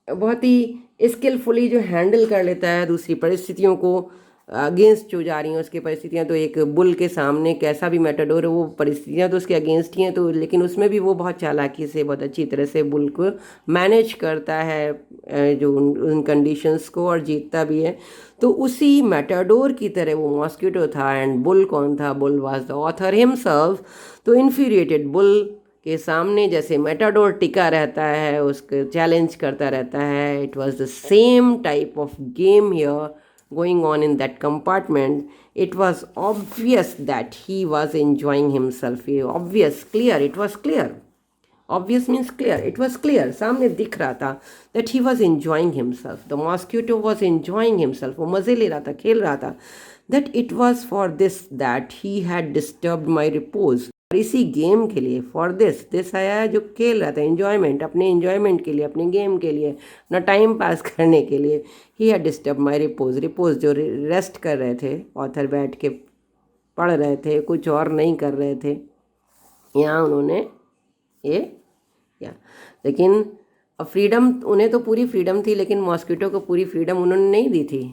बहुत ही स्किलफुली जो हैंडल कर लेता है दूसरी परिस्थितियों को, अगेंस्ट जो जा रही हैं उसकी परिस्थितियाँ। तो एक बुल के सामने कैसा भी मैटाडोर है, वो परिस्थितियाँ तो उसके अगेंस्ट ही हैं, तो लेकिन उसमें भी वो बहुत चालाकी से, बहुत अच्छी तरह से बुल को मैनेज करता है जो उन कंडीशंस को, और जीतता भी है। तो उसी मैटाडोर की तरह वो मॉस्किटो था, एंड बुल कौन था? Bull was the author himself. तो इन्फ्यूरिएटेड बुल के सामने जैसे मैटाडोर टिका रहता है, उसको चैलेंज करता रहता है। It was the same type of game here going on in that compartment. It was obvious that he was enjoying himself. Obvious, clear, it was clear. Obvious means clear. It was clear. सामने दिख रहा था that he was enjoying himself. The mosquito was enjoying himself. वो मज़े ले रहा था, खेल रहा था. That it was for this that he had disturbed my repose. और इसी गेम के लिए, फॉर दिस आया है जो खेल रहा था, एन्जॉयमेंट, अपने एन्जॉयमेंट के लिए, अपने गेम के लिए, अपना टाइम पास करने के लिए। He had disturb my repose, repose जो रेस्ट कर रहे थे, ऑथर बैठ के पढ़ रहे थे, कुछ और नहीं कर रहे थे, यहाँ उन्होंने ये किया। लेकिन फ्रीडम, उन्हें तो पूरी फ्रीडम थी, लेकिन मॉस्किटो को पूरी फ्रीडम उन्होंने नहीं दी थी।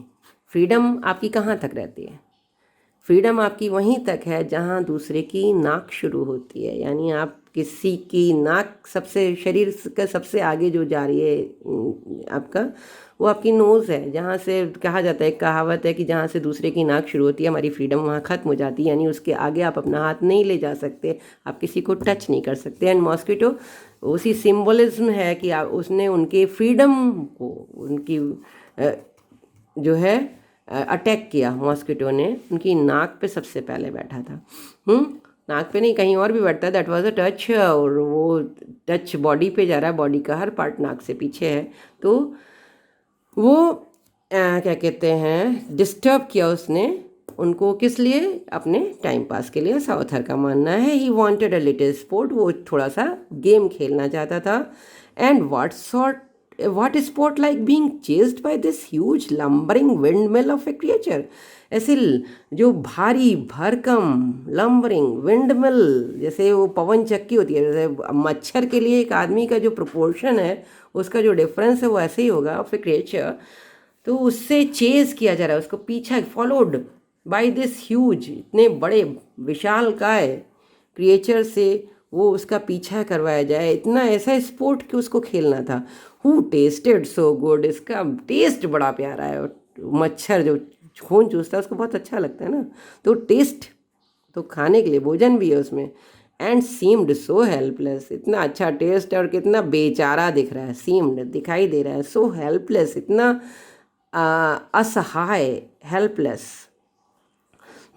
फ्रीडम आपकी कहाँ तक रहती है? फ्रीडम आपकी वहीं तक है जहाँ दूसरे की नाक शुरू होती है, यानी आप किसी की नाक सबसे, शरीर का सबसे आगे जो जा रही है आपका, वो आपकी नोज़ है, जहाँ से कहा जाता है, कहावत है कि जहाँ से दूसरे की नाक शुरू होती है हमारी फ्रीडम वहाँ ख़त्म हो जाती है, यानी उसके आगे आप अपना हाथ नहीं ले जा सकते, आप किसी को टच नहीं कर सकते। एंड मॉस्किटो उसी सिम्बोलिज्म है कि उसने उनके फ्रीडम को, उनकी जो है अटैक किया। मॉस्किटो ने उनकी नाक पे सबसे पहले बैठा था। नाक पे नहीं, कहीं और भी बैठता है, दैट वाज अ टच, और वो टच बॉडी पे जा रहा है, बॉडी का हर पार्ट नाक से पीछे है। तो वो क्या कहते हैं, डिस्टर्ब किया उसने उनको, किस लिए? अपने टाइम पास के लिए, ऐसा ऑथर का मानना है। He wanted a little sport, वो थोड़ा सा गेम खेलना चाहता था। And what sort what sport like being chased by this huge lumbering windmill of a creature? ऐसे जो भारी भरकम लंबरिंग विंडमिल, जैसे वो पवन चक्की होती है, जैसे मच्छर के लिए एक आदमी का जो प्रोपोर्शन है उसका जो डिफरेंस है वो ऐसे ही होगा ऑफ ए क्रिएचर। तो उससे चेज किया जा रहा है, उसको पीछा फॉलोड बाय दिस ह्यूज, इतने बड़े विशाल काय क्रिएचर से वो उसका पीछा करवाया जाए, इतना ऐसा स्पोर्ट कि उसको खेलना था। हु टेस्टेड सो गुड, इसका टेस्ट बड़ा प्यारा है। मच्छर जो खून चूसता है उसको बहुत अच्छा लगता है ना, तो टेस्ट तो खाने के लिए भोजन भी है उसमें। एंड सीम्ड सो हेल्पलेस, इतना अच्छा टेस्ट है और कितना बेचारा दिख रहा है, सीम्ड दिखाई दे रहा है, सो हेल्पलेस, इतना असहाय, helpless.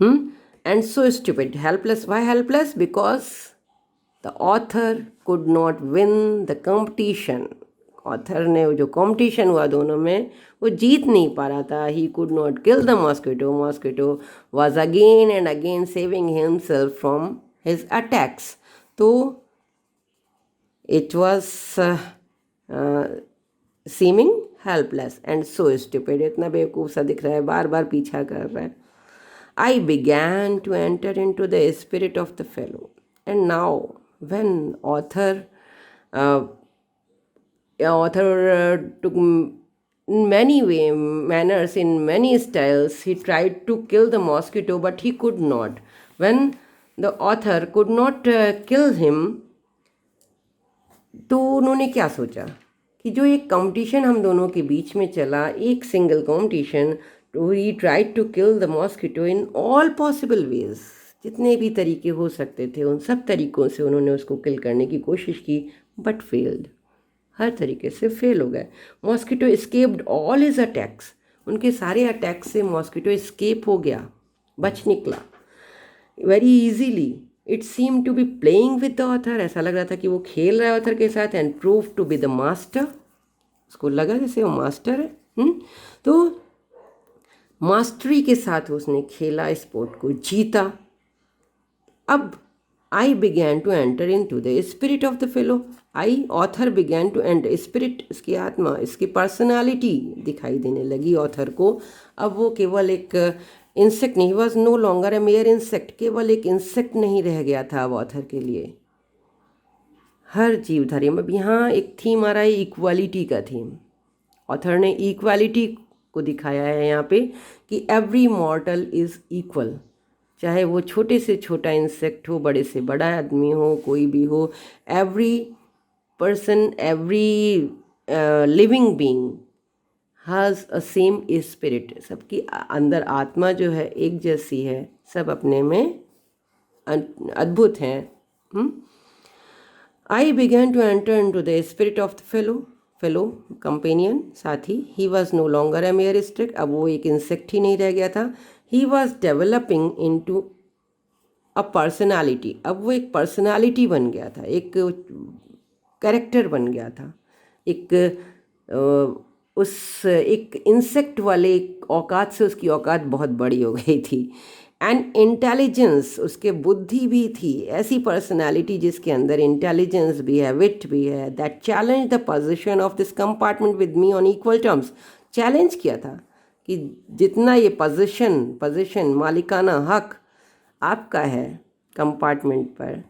And so stupid, helpless, why helpless? Because the author could not win the competition, author ने जो कंपटीशन हुआ दोनों में वो जीत नहीं पा रहा था। He could not kill the mosquito, mosquito was again and again saving himself from his attacks. तो it was seeming helpless and so stupid, इतना बेवकूफ़ सा दिख रहा है, बार बार पीछा कर रहा है। I began to enter in to the spirit of the fellow, and now when author took many manners in many styles. He tried to kill the mosquito but he could not. When the author could not kill him, तो उन्होंने क्या सोचा कि जो एक competition हम दोनों के बीच में चला, एक सिंगल कंपटीशन, तो he tried to kill the mosquito in all possible ways, जितने भी तरीके हो सकते थे उन सब तरीक़ों से उन्होंने उसको किल करने की कोशिश की, बट फेल्ड, हर तरीके से फेल हो गए। Mosquito escaped all his attacks, उनके सारे अटैक से मॉस्किटो एस्केप हो गया, बच निकला very easily. It seem to be playing with the author, ऐसा लग रहा था कि वो खेल रहा है ऑथर के साथ। And prove to be the master, उसको लगा जैसे वो मास्टर है। तो मास्टरी के साथ उसने खेला, स्पोर्ट को जीता। अब I began to enter in to the spirit of the fellow, I author began to enter, spirit इसकी आत्मा, इसकी पर्सनालिटी दिखाई देने लगी ऑथर को। अब वो केवल एक इंसेक्ट नहीं, was no longer a mere insect, केवल एक इंसेक्ट नहीं रह गया था अब ऑथर के लिए। हर जीवधारी में यहाँ एक थीम आ रहा है, इक्वालिटी का थीम। ऑथर ने इक्वालिटी को दिखाया है यहाँ पे कि एवरी मॉर्टल इज़ इक्वल, चाहे वो छोटे से छोटा इंसेक्ट हो, बड़े से बड़ा आदमी हो, कोई भी हो, every person, every living being has a same spirit, सबकी अंदर आत्मा जो है एक जैसी है, सब अपने में अद्भुत हैं। I began to enter in to the spirit of the fellow companion, साथी। He was no longer a mere insect, अब वो एक इंसेक्ट ही नहीं रह गया था। He was developing in to a personality, अब वो एक पर्सनैलिटी बन गया था, एक कैरेक्टर बन गया था, एक इंसेक्ट वाले औकात से उसकी औकात बहुत बड़ी हो गई थी। एंड इंटेलिजेंस, उसके बुद्धि भी थी, ऐसी पर्सनालिटी जिसके अंदर इंटेलिजेंस भी है, विट भी है। That challenge the position of this compartment with me on equal terms, challenge किया था कि जितना ये पोजीशन मालिकाना हक आपका है कंपार्टमेंट पर,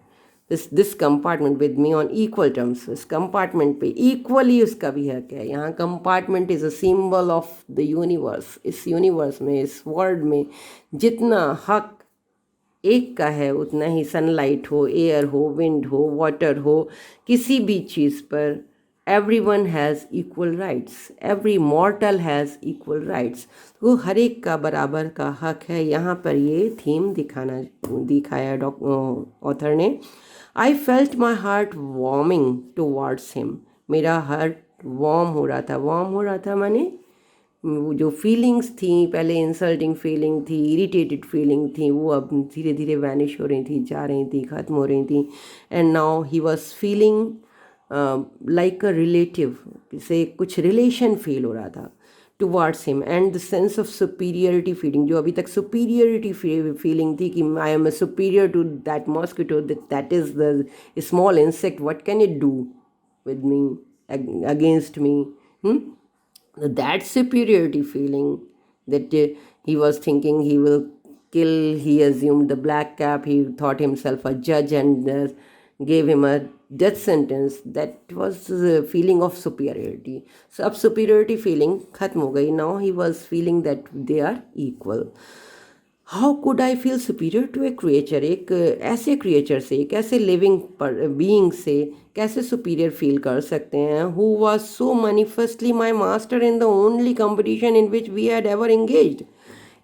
this compartment with me on equal terms, इस कंपार्टमेंट पे इक्वली उसका भी हक है। यहाँ compartment is a symbol of the universe, इस यूनिवर्स में, इस वर्ल्ड में जितना हक एक का है उतना ही सनलाइट हो, एयर हो, विंड हो, वाटर हो, किसी भी चीज़ पर everyone has equal rights, every mortal has equal rights, तो हर एक का बराबर का हक है। यहाँ पर ये थीम दिखाया ऑथर ने। I felt my heart warming towards him, मेरा हार्ट वार्म हो रहा था माने वो जो फीलिंग्स थी, पहले इंसल्टिंग फीलिंग थी, इरिटेटेड फीलिंग थी, वो अब धीरे धीरे वैनिश हो रही थी, जा रही थी, ख़त्म हो रही थी। And now he was feeling like a relative, से कुछ रिलेशन फील हो रहा था towards him. And the sense of superiority feeling, जो अभी तक सुपीरियरिटी फीलिंग थी कि I am superior to that mosquito, that is the small insect, what can it do with me, against me. That superiority feeling that he was thinking he will kill, he assumed the black cap, he thought himself a judge and gave him a death sentence. That was the feeling of superiority. So अब superiority feeling खत्म हो गई. Now he was feeling that they are equal. How could I feel superior to a creature, एक ऐसे creature से, एक ऐसे living being से कैसे सुपीरियर फील कर सकते हैं. Who was so manifestly my master in the only competition in which we had ever engaged.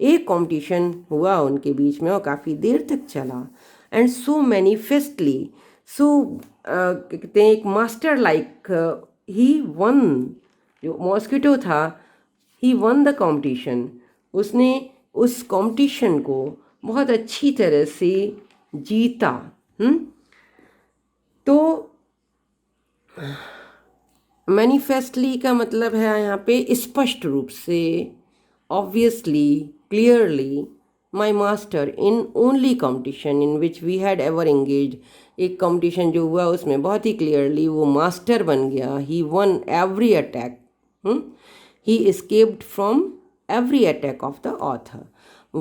एक कॉम्पिटिशन हुआ उनके बीच में और काफ़ी देर तक चला. एंड सो मैनिफेस्टली, सो कहते हैं एक मास्टर लाइक ही वन. जो मॉस्किटो था, ही वन द कॉम्पिटिशन. उसने उस कंपटीशन को बहुत अच्छी तरह से जीता. तो मैनिफेस्टली का मतलब है यहाँ पे स्पष्ट रूप से, obviously, clearly, my master in only competition in which we had ever engaged. एक कंपटीशन जो हुआ उसमें बहुत ही क्लियरली वो मास्टर बन गया. He won every attack. He escaped from every attack of the author.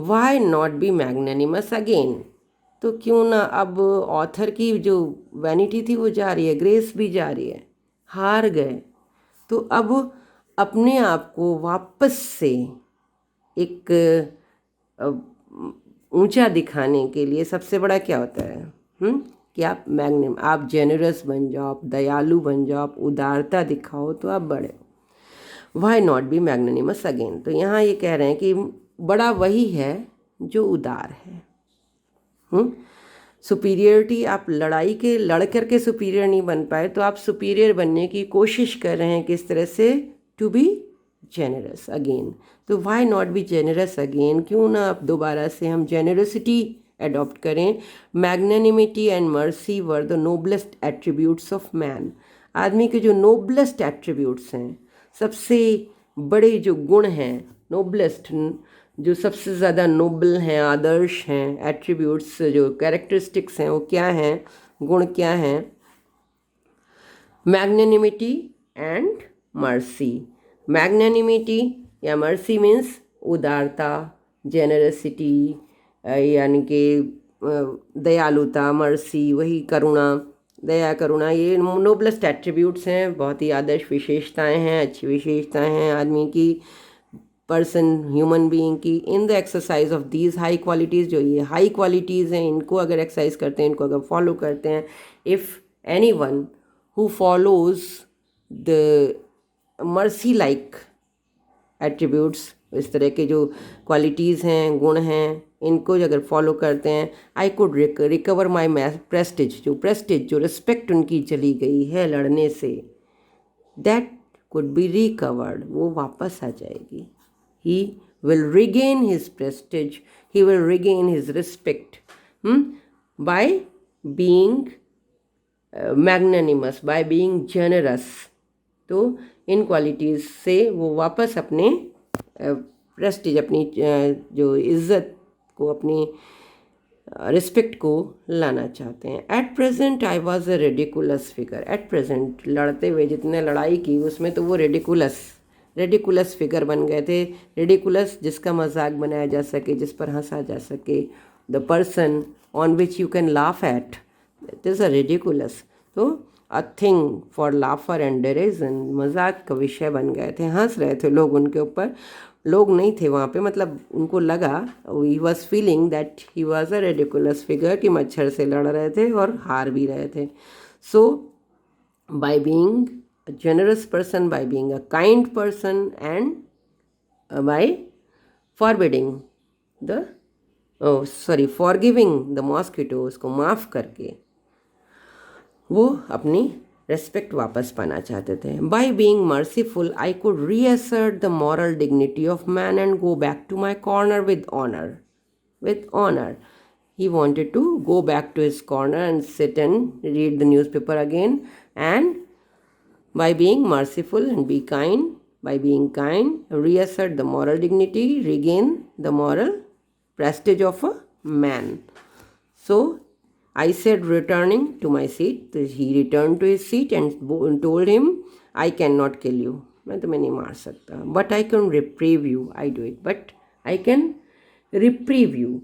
Why not be magnanimous again? तो क्यों ना अब ऑथर की जो वैनिटी थी वो जा रही है, ग्रेस भी जा रही है. हार गए तो अब अपने आप को वापस से एक ऊंचा दिखाने के लिए सबसे बड़ा क्या होता है कि आप मैग्नेम, आप जेनरस बन जाओ, आप दयालु बन जाओ, आप उदारता दिखाओ तो आप बड़े. Why not be magnanimous again. तो यहाँ ये कह रहे हैं कि बड़ा वही है जो उदार है. सुपीरियरिटी, आप लड़ाई के लड़ करके सुपीरियर नहीं बन पाए तो आप सुपीरियर बनने की कोशिश कर रहे हैं. किस तरह से? To be generous again. तो why not be generous again, क्यों ना आप दोबारा से हम जेनरसिटी एडॉप्ट करें. Magnanimity and mercy were the noblest attributes of man. आदमी के जो नोबलेस्ट एट्रीब्यूट्स हैं, सबसे बड़े जो गुण हैं, नोबलेस्ट, जो सबसे ज़्यादा नोबल हैं, आदर्श हैं, एट्रीब्यूट्स, जो कैरेक्टरिस्टिक्स हैं, वो क्या हैं, गुण क्या हैं? Magnanimity and mercy. मैग्नेनिमिटी या मर्सी मीन्स उदारता, जेनरसिटी, यानी कि दयालुता. मर्सी वही करुणा, दया, करुणा, ये नोबलेस्ट एट्रीब्यूट्स हैं, बहुत ही आदर्श विशेषताएं हैं, अच्छी विशेषताएं हैं आदमी की, पर्सन, ह्यूमन बीइंग की. In the exercise of these high qualities, जो ये हाई क्वालिटीज़ हैं, इनको अगर एक्सरसाइज करते हैं, इनको अगर फॉलो करते हैं, if any one who follows the mercy like attributes, इस तरह के जो क्वालिटीज़ हैं, गुण हैं, इनको अगर फॉलो करते हैं, I could recover my prestige. जो प्रेस्टिज, जो रिस्पेक्ट उनकी चली गई है लड़ने से, दैट कुड बी रिकवर्ड, वो वापस आ जाएगी. He will regain his prestige, he will regain his respect by being magnanimous, by being generous. तो इन क्वालिटीज़ से वो वापस अपने प्रेस्टिज, अपनी जो इज़्ज़त को, अपनी रिस्पेक्ट को लाना चाहते हैं. At present I was a ridiculous figure. At present, लड़ते हुए जितने लड़ाई की उसमें तो वो रेडिकुलस फिगर बन गए थे. रेडिकुलस, जिसका मजाक बनाया जा सके, जिस पर हंसा जा सके. The person on which you can laugh at, it is a ridiculous. तो a thing for laughter and derision, मजाक का विषय बन गए थे, हंस रहे थे लोग उनके ऊपर. लोग नहीं थे वहाँ पे, मतलब उनको लगा, ही was feeling that he was a ridiculous figure, कि मच्छर से लड़ रहे थे और हार भी रहे थे. So by being a generous person, by being a kind person, and by forbidding the forgiving the mosquito, उसको माफ़ करके वो अपनी रेस्पेक्ट वापस पाना चाहते थे. By being merciful I could reassert the moral dignity of man and go back to my corner with honour. He wanted to go back to his corner and sit and read the newspaper again. And by being merciful and by being kind, reassert the moral dignity, regain the moral prestige of a man. So I said, returning to my seat. He returned to his seat and told him, I can not kill you, मैं तुम्हें नहीं मार सकता, but I can reprieve you, I do it, but I can reprieve you,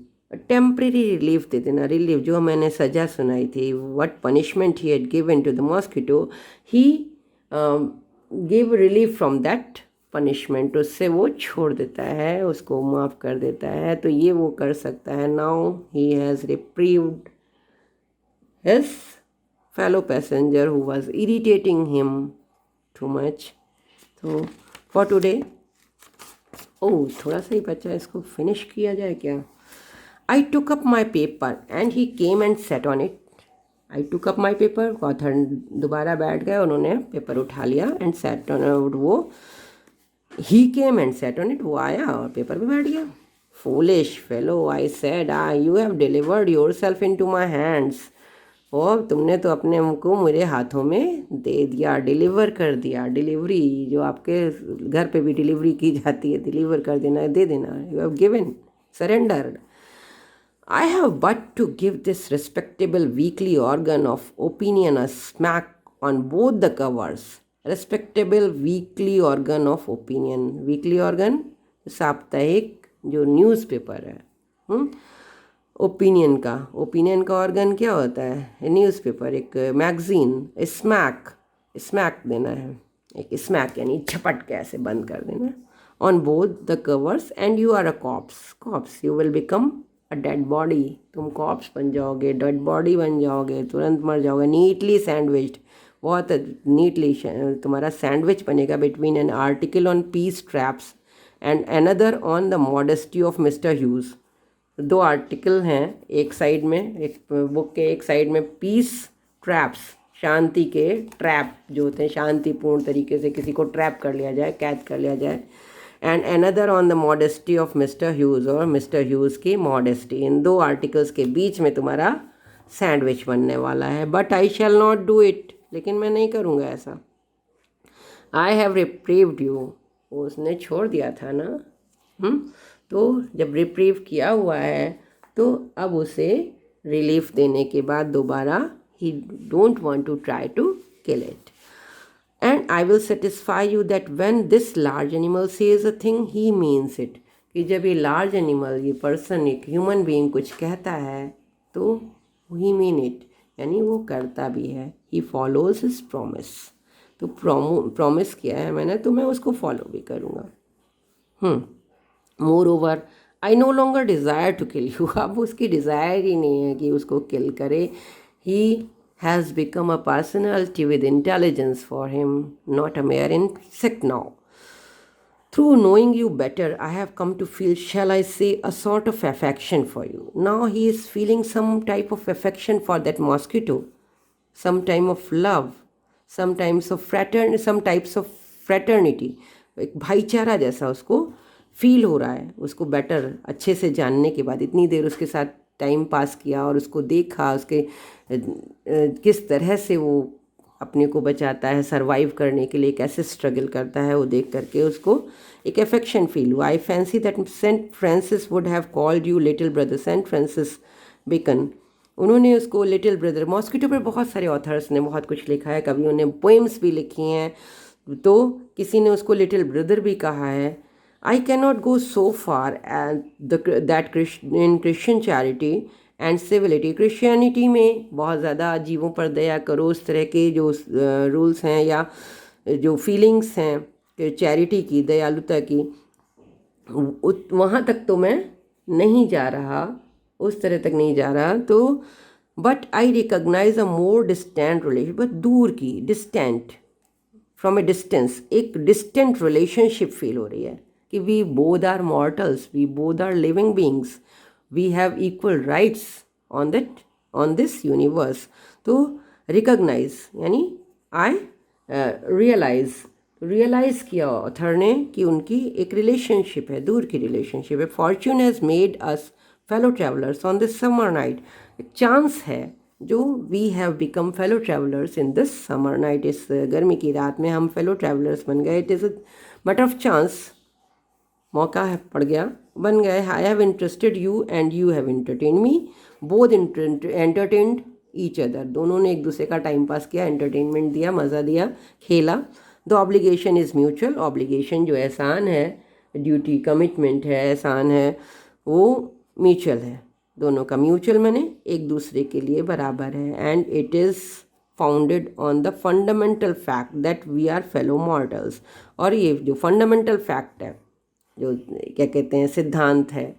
temporary relief दे देना, relief, जो मैंने सज़ा सुनाई थी, what punishment he had given to the mosquito, he give relief from that punishment, उससे वो छोड़ देता है, उसको माफ़ कर देता है, तो ये वो कर सकता है. Now he has reprieved his fellow passenger who was irritating him too much. तो फॉर टुडे, ओह थोड़ा सा ही बचा, इसको फिनिश किया जाए क्या. I took up my paper and he came and sat on it. I took up my paper, author दोबारा बैठ गए, उन्होंने पेपर उठा लिया, एंड sat on it, वो he came and sat on it, वो आया और पेपर पे बैठ गया. Foolish fellow, I said, you have delivered yourself into my hands. और तुमने तो अपने को मेरे हाथों में दे दिया, डिलीवर कर दिया. डिलीवरी, जो आपके घर पे भी डिलीवरी की जाती है, डिलीवर कर देना, दे देना. You have given, surrendered. I have but to give this respectable weekly organ of opinion a smack on both the covers. Respectable weekly organ of opinion. Weekly organ, साप्ताहिक जो न्यूज़पेपर है. Opinion का organ क्या होता है, newspaper, एक magazine. Smack देना है, एक स्मैक यानी झपट के ऐसे बंद कर देना. On both the covers, and you are a corpse, you will become a dead body, तुम कॉप्स बन जाओगे, डेड बॉडी बन जाओगे, तुरंत मर जाओगे. नीटली सैंडविच्ड, बहुत नीटली तुम्हारा सैंडविच बनेगा between an article on peace traps and another on the modesty of mister Hughes. दो आर्टिकल हैं एक साइड में, एक बुक के एक साइड में पीस ट्रैप्स, शांति के ट्रैप जो होते हैं, शांतिपूर्ण तरीके से किसी को ट्रैप कर लिया जाए, कैद कर लिया जाए. And another on the modesty of mister hues, और मिस्टर ह्यूज़ की मॉडेस्टी. इन दो आर्टिकल्स के बीच में तुम्हारा सैंडविच बनने वाला है. But I shall not do it, लेकिन मैं नहीं करूँगा ऐसा. आई हैव रिप्रीव्ड यू, उसने छोड़ दिया था ना. तो जब रिप्रीव किया हुआ है तो अब उसे रिलीफ देने के बाद दोबारा he don't want to try to kill it. And I will satisfy you that when this large animal says a thing, he means it. कि जब ये large animal, ये person, एक human being कुछ कहता है तो he mean it, यानी वो करता भी है. He follows his promise. तो promise किया है मैंने, तो मैं उसको follow भी करूँगा. Moreover, I no longer desire to kill you. अब उसकी desire ही नहीं है कि उसको kill करे. He has become a personality with intelligence for him, not a mere insect now. Through knowing you better, I have come to feel, shall I say, a sort of affection for you. Now he is feeling some type of affection for that mosquito, some type of love, some types of fraternity. एक भाईचारा जैसा उसको feel हो रहा है, उसको better, अच्छे से जानने के बाद, इतनी देर उसके साथ टाइम पास किया और उसको देखा, उसके किस तरह से वो अपने को बचाता है, सरवाइव करने के लिए कैसे स्ट्रगल करता है, वो देख करके उसको एक अफेक्शन फील हुआ. I fancy that saint Francis would have called you little brother. Saint Francis Bacon, उन्होंने उसको लिटिल ब्रदर. मॉस्किटो पर बहुत सारे ऑथर्स ने बहुत कुछ लिखा है, कवियों ने पोएम्स भी लिखी हैं, तो किसी ने उसको लिटिल ब्रदर भी कहा है. I cannot go so far as in Christian charity and civility. Christianity में बहुत ज़्यादा जीवों पर दया करो, उस तरह के जो रूल्स हैं या जो फीलिंग्स हैं चैरिटी की, दयालुता की, वहाँ तक तो मैं नहीं जा रहा, उस तरह तक नहीं जा रहा. तो but I recognise a more distant relation, but दूर की, डिस्टेंट, फ्रॉम ए डिस्टेंस, एक डिस्टेंट रिलेशनशिप फील हो रही है कि we both are mortals, we both are living beings, we have equal rights on this universe. तो recognise यानी I realise किया ऑथर ने कि उनकी एक रिलेशनशिप है, दूर की रिलेशनशिप है. Fortune has made us fellow travellers on this summer night. एक चांस है जो we have become fellow travellers in this summer night. इस गर्मी की रात में हम फेलो ट्रैवलर्स बन गए. It is a matter of chance, मौका है, पड़ गया, बन गए. I have interested you and you have entertain me. Both entertained each other, दोनों ने एक दूसरे का टाइम पास किया, एंटरटेनमेंट दिया, मज़ा दिया, खेला. The obligation is mutual, obligation जो एहसान है, ड्यूटी कमिटमेंट है, एहसान है, वो म्यूचुअल है, दोनों का म्यूचुअल माने एक दूसरे के लिए बराबर है। And it is founded on the fundamental fact that we are fellow mortals. और ये जो फंडामेंटल फैक्ट है, जो क्या कहते हैं सिद्धांत है,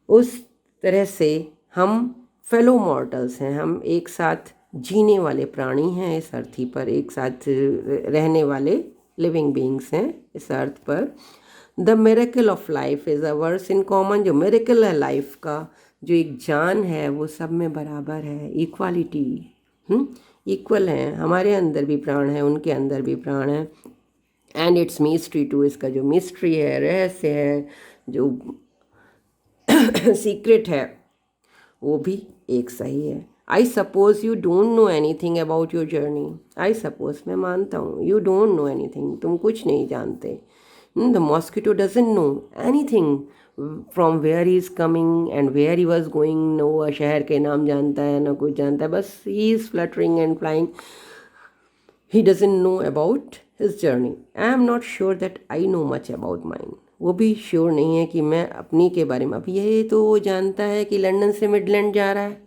उस तरह से हम फेलो मॉर्टल्स हैं, हम एक साथ जीने वाले प्राणी हैं इस धरती पर, एक साथ रहने वाले लिविंग बींग्स हैं इस अर्थ पर। The miracle of life is ours in common, जो मिरेकल है लाइफ का, जो एक जान है, वो सब में बराबर है, इक्वालिटी, इक्वल हैं, हमारे अंदर भी प्राण है, उनके अंदर भी प्राण है। एंड इट्स मिस्ट्री टू, इसका जो मिस्ट्री है, रहस्य है, जो सीक्रेट है, वो भी एक सही है। I suppose you don't know anything about your journey, I suppose मैं मानता हूँ, you don't know anything, तुम कुछ नहीं जानते। The mosquito doesn't know anything from where he is coming and where he was going, न वो शहर के नाम जानता है, ना कुछ जानता है, बस he is fluttering and flying, he doesn't know about his journey. I am not sure that I know much about mine. वो भी श्योर नहीं है कि मैं अपनी के बारे में, अब ये तो वो जानता है कि लंदन से मिडलैंड जा रहा है,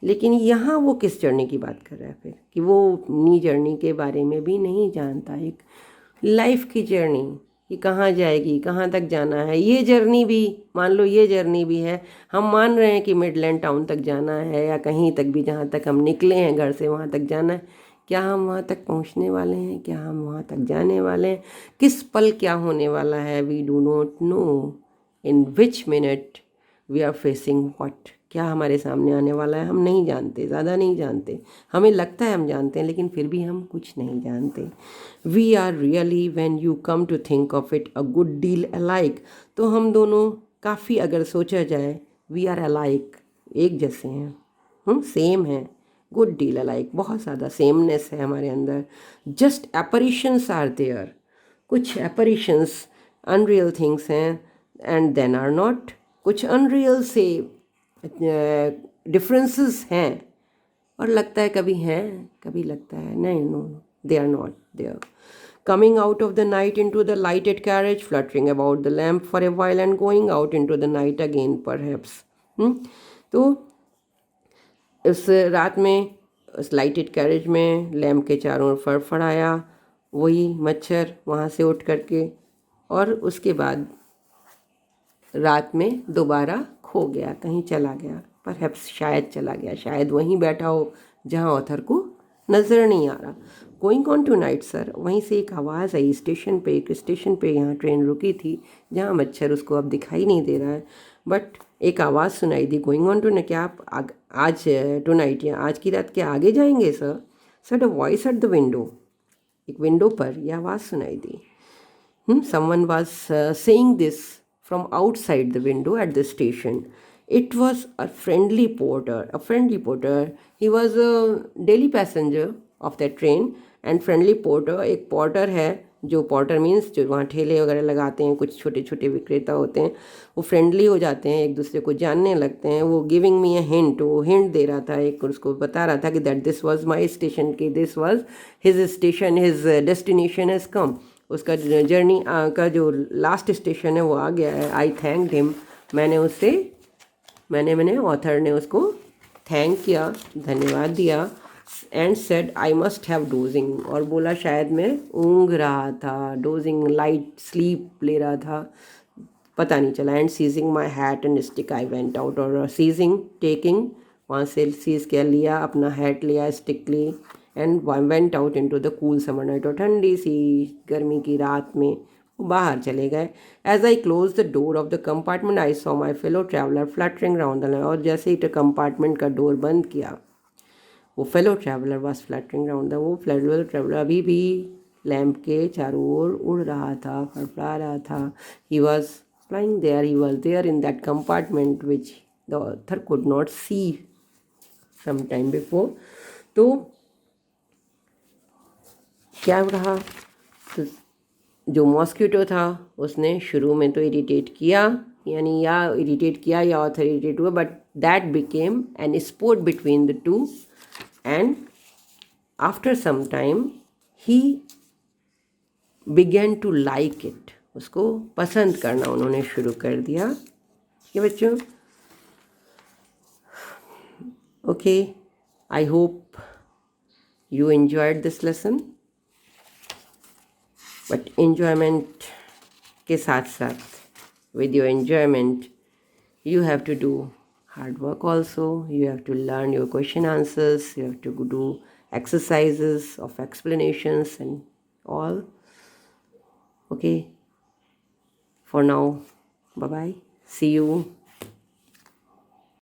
लेकिन यहाँ वो किस जर्नी की बात कर रहा है फिर, कि वो अपनी जर्नी के बारे में भी नहीं जानता, एक लाइफ की जर्नी कि कहाँ जाएगी, कहाँ तक जाना है, ये जर्नी भी मान लो, ये जर्नी भी है, हम मान रहे हैं कि मिडलैंड टाउन तक जाना है या कहीं तक भी, जहाँ तक हम निकले हैं घर से वहाँ तक जाना है, क्या हम वहाँ तक पहुँचने वाले हैं, क्या हम वहाँ तक जाने वाले हैं, किस पल क्या होने वाला है, we do not know in which minute we are facing what, क्या हमारे सामने आने वाला है, हम नहीं जानते, ज़्यादा नहीं जानते, हमें लगता है हम जानते हैं लेकिन फिर भी हम कुछ नहीं जानते। We are really when you come to think of it a good deal alike, तो हम दोनों काफ़ी अगर सोचा जाए, वी आर अलाइक, एक जैसे हैं, सेम हैं, गुड डील अलाइक, बहुत ज़्यादा सेमनेस है हमारे अंदर। जस्ट एपरिशंस आर देयर, कुछ एपरिशंस अनरियल थिंग्स हैं, एंड देन आर नॉट, कुछ अनरियल से डिफरेंसेस हैं, और लगता है कभी हैं, कभी लगता है नहीं, no they are not there. Coming out of the night into the lighted carriage, fluttering about the lamp for a while and going out into the night again perhaps. तो इस रात में उस लाइटेड कैरेज में lamp के चारों ओर फड़फड़ाया, वही मच्छर वहाँ से उठ करके, और उसके बाद रात में दोबारा खो गया, कहीं चला गया, परहैप्स शायद चला गया, शायद वहीं बैठा हो जहाँ ऑथर को नज़र नहीं आ रहा। Going on tonight sir, वहीं से एक आवाज़ आई स्टेशन पे, एक स्टेशन पे यहाँ ट्रेन रुकी थी जहाँ मच्छर उसको अब दिखाई नहीं दे रहा है, बट एक आवाज़ सुनाई दी, गोइंग ऑन टू, क्या आप आज टू नाइट या आज की रात के आगे जाएंगे sir? Sir the voice at the window, एक विंडो पर यह आवाज़ सुनाई दी। Someone was saying this from outside the window at the station. It was a friendly porter. A friendly porter. He was a daily passenger of that train. And friendly porter, एक porter है, जो porter means जो वहाँ ठेले वगैरह लगाते हैं, कुछ छोटे छोटे विक्रेता होते हैं, वो फ्रेंडली हो जाते हैं, एक दूसरे को जानने लगते हैं। वो गिविंग मी ए हिंट, वो हिंट दे रहा था, एक उसको बता रहा था कि that this was my station, कि this was his station, his destination has come, उसका जर्नी का जो लास्ट स्टेशन है वो आ गया है। आई थैंक्ड हिम, मैंने ऑथर ने उसको थैंक किया, धन्यवाद दिया। And said I must have dosing, और बोला शायद मैं ऊँघ रहा था, डोजिंग लाइट स्लीप ले रहा था, पता नहीं चला। And seizing my hat and stick I went out, और सीजिंग टेकिंग, वहाँ से सीज क्या लिया, अपना हैट लिया, स्टिक ली, and went out into the cool summer night, और ठंडी सी गर्मी की रात में बाहर चले गए। As I close the door of the compartment I saw my fellow traveller fluttering round the lamp, और जैसे ही कंपार्टमेंट का डोर बंद किया, वो fellow traveller was fluttering round the, वो फेलो ट्रैवलर अभी भी लैम्प के चारों ओर उड़ रहा था, फड़फड़ा रहा था। He was flying there, he was there in that compartment which the author could not see some time before. तो क्या रहा, तो जो मॉस्किटो था उसने शुरू में तो इरिटेट किया, यानी या इरिटेट किया या ऑथर इरिटेट हुआ, but that became an sport between the two, and after some time he began to like it. उसको पसंद करना उन्होंने शुरू कर दिया. ये बच्चों, okay, I hope you enjoyed this lesson. But enjoyment के साथ साथ, with your enjoyment, you have to do hard work also. You have to learn your question answers. You have to do exercises of explanations and all. Okay. For now, bye bye. See you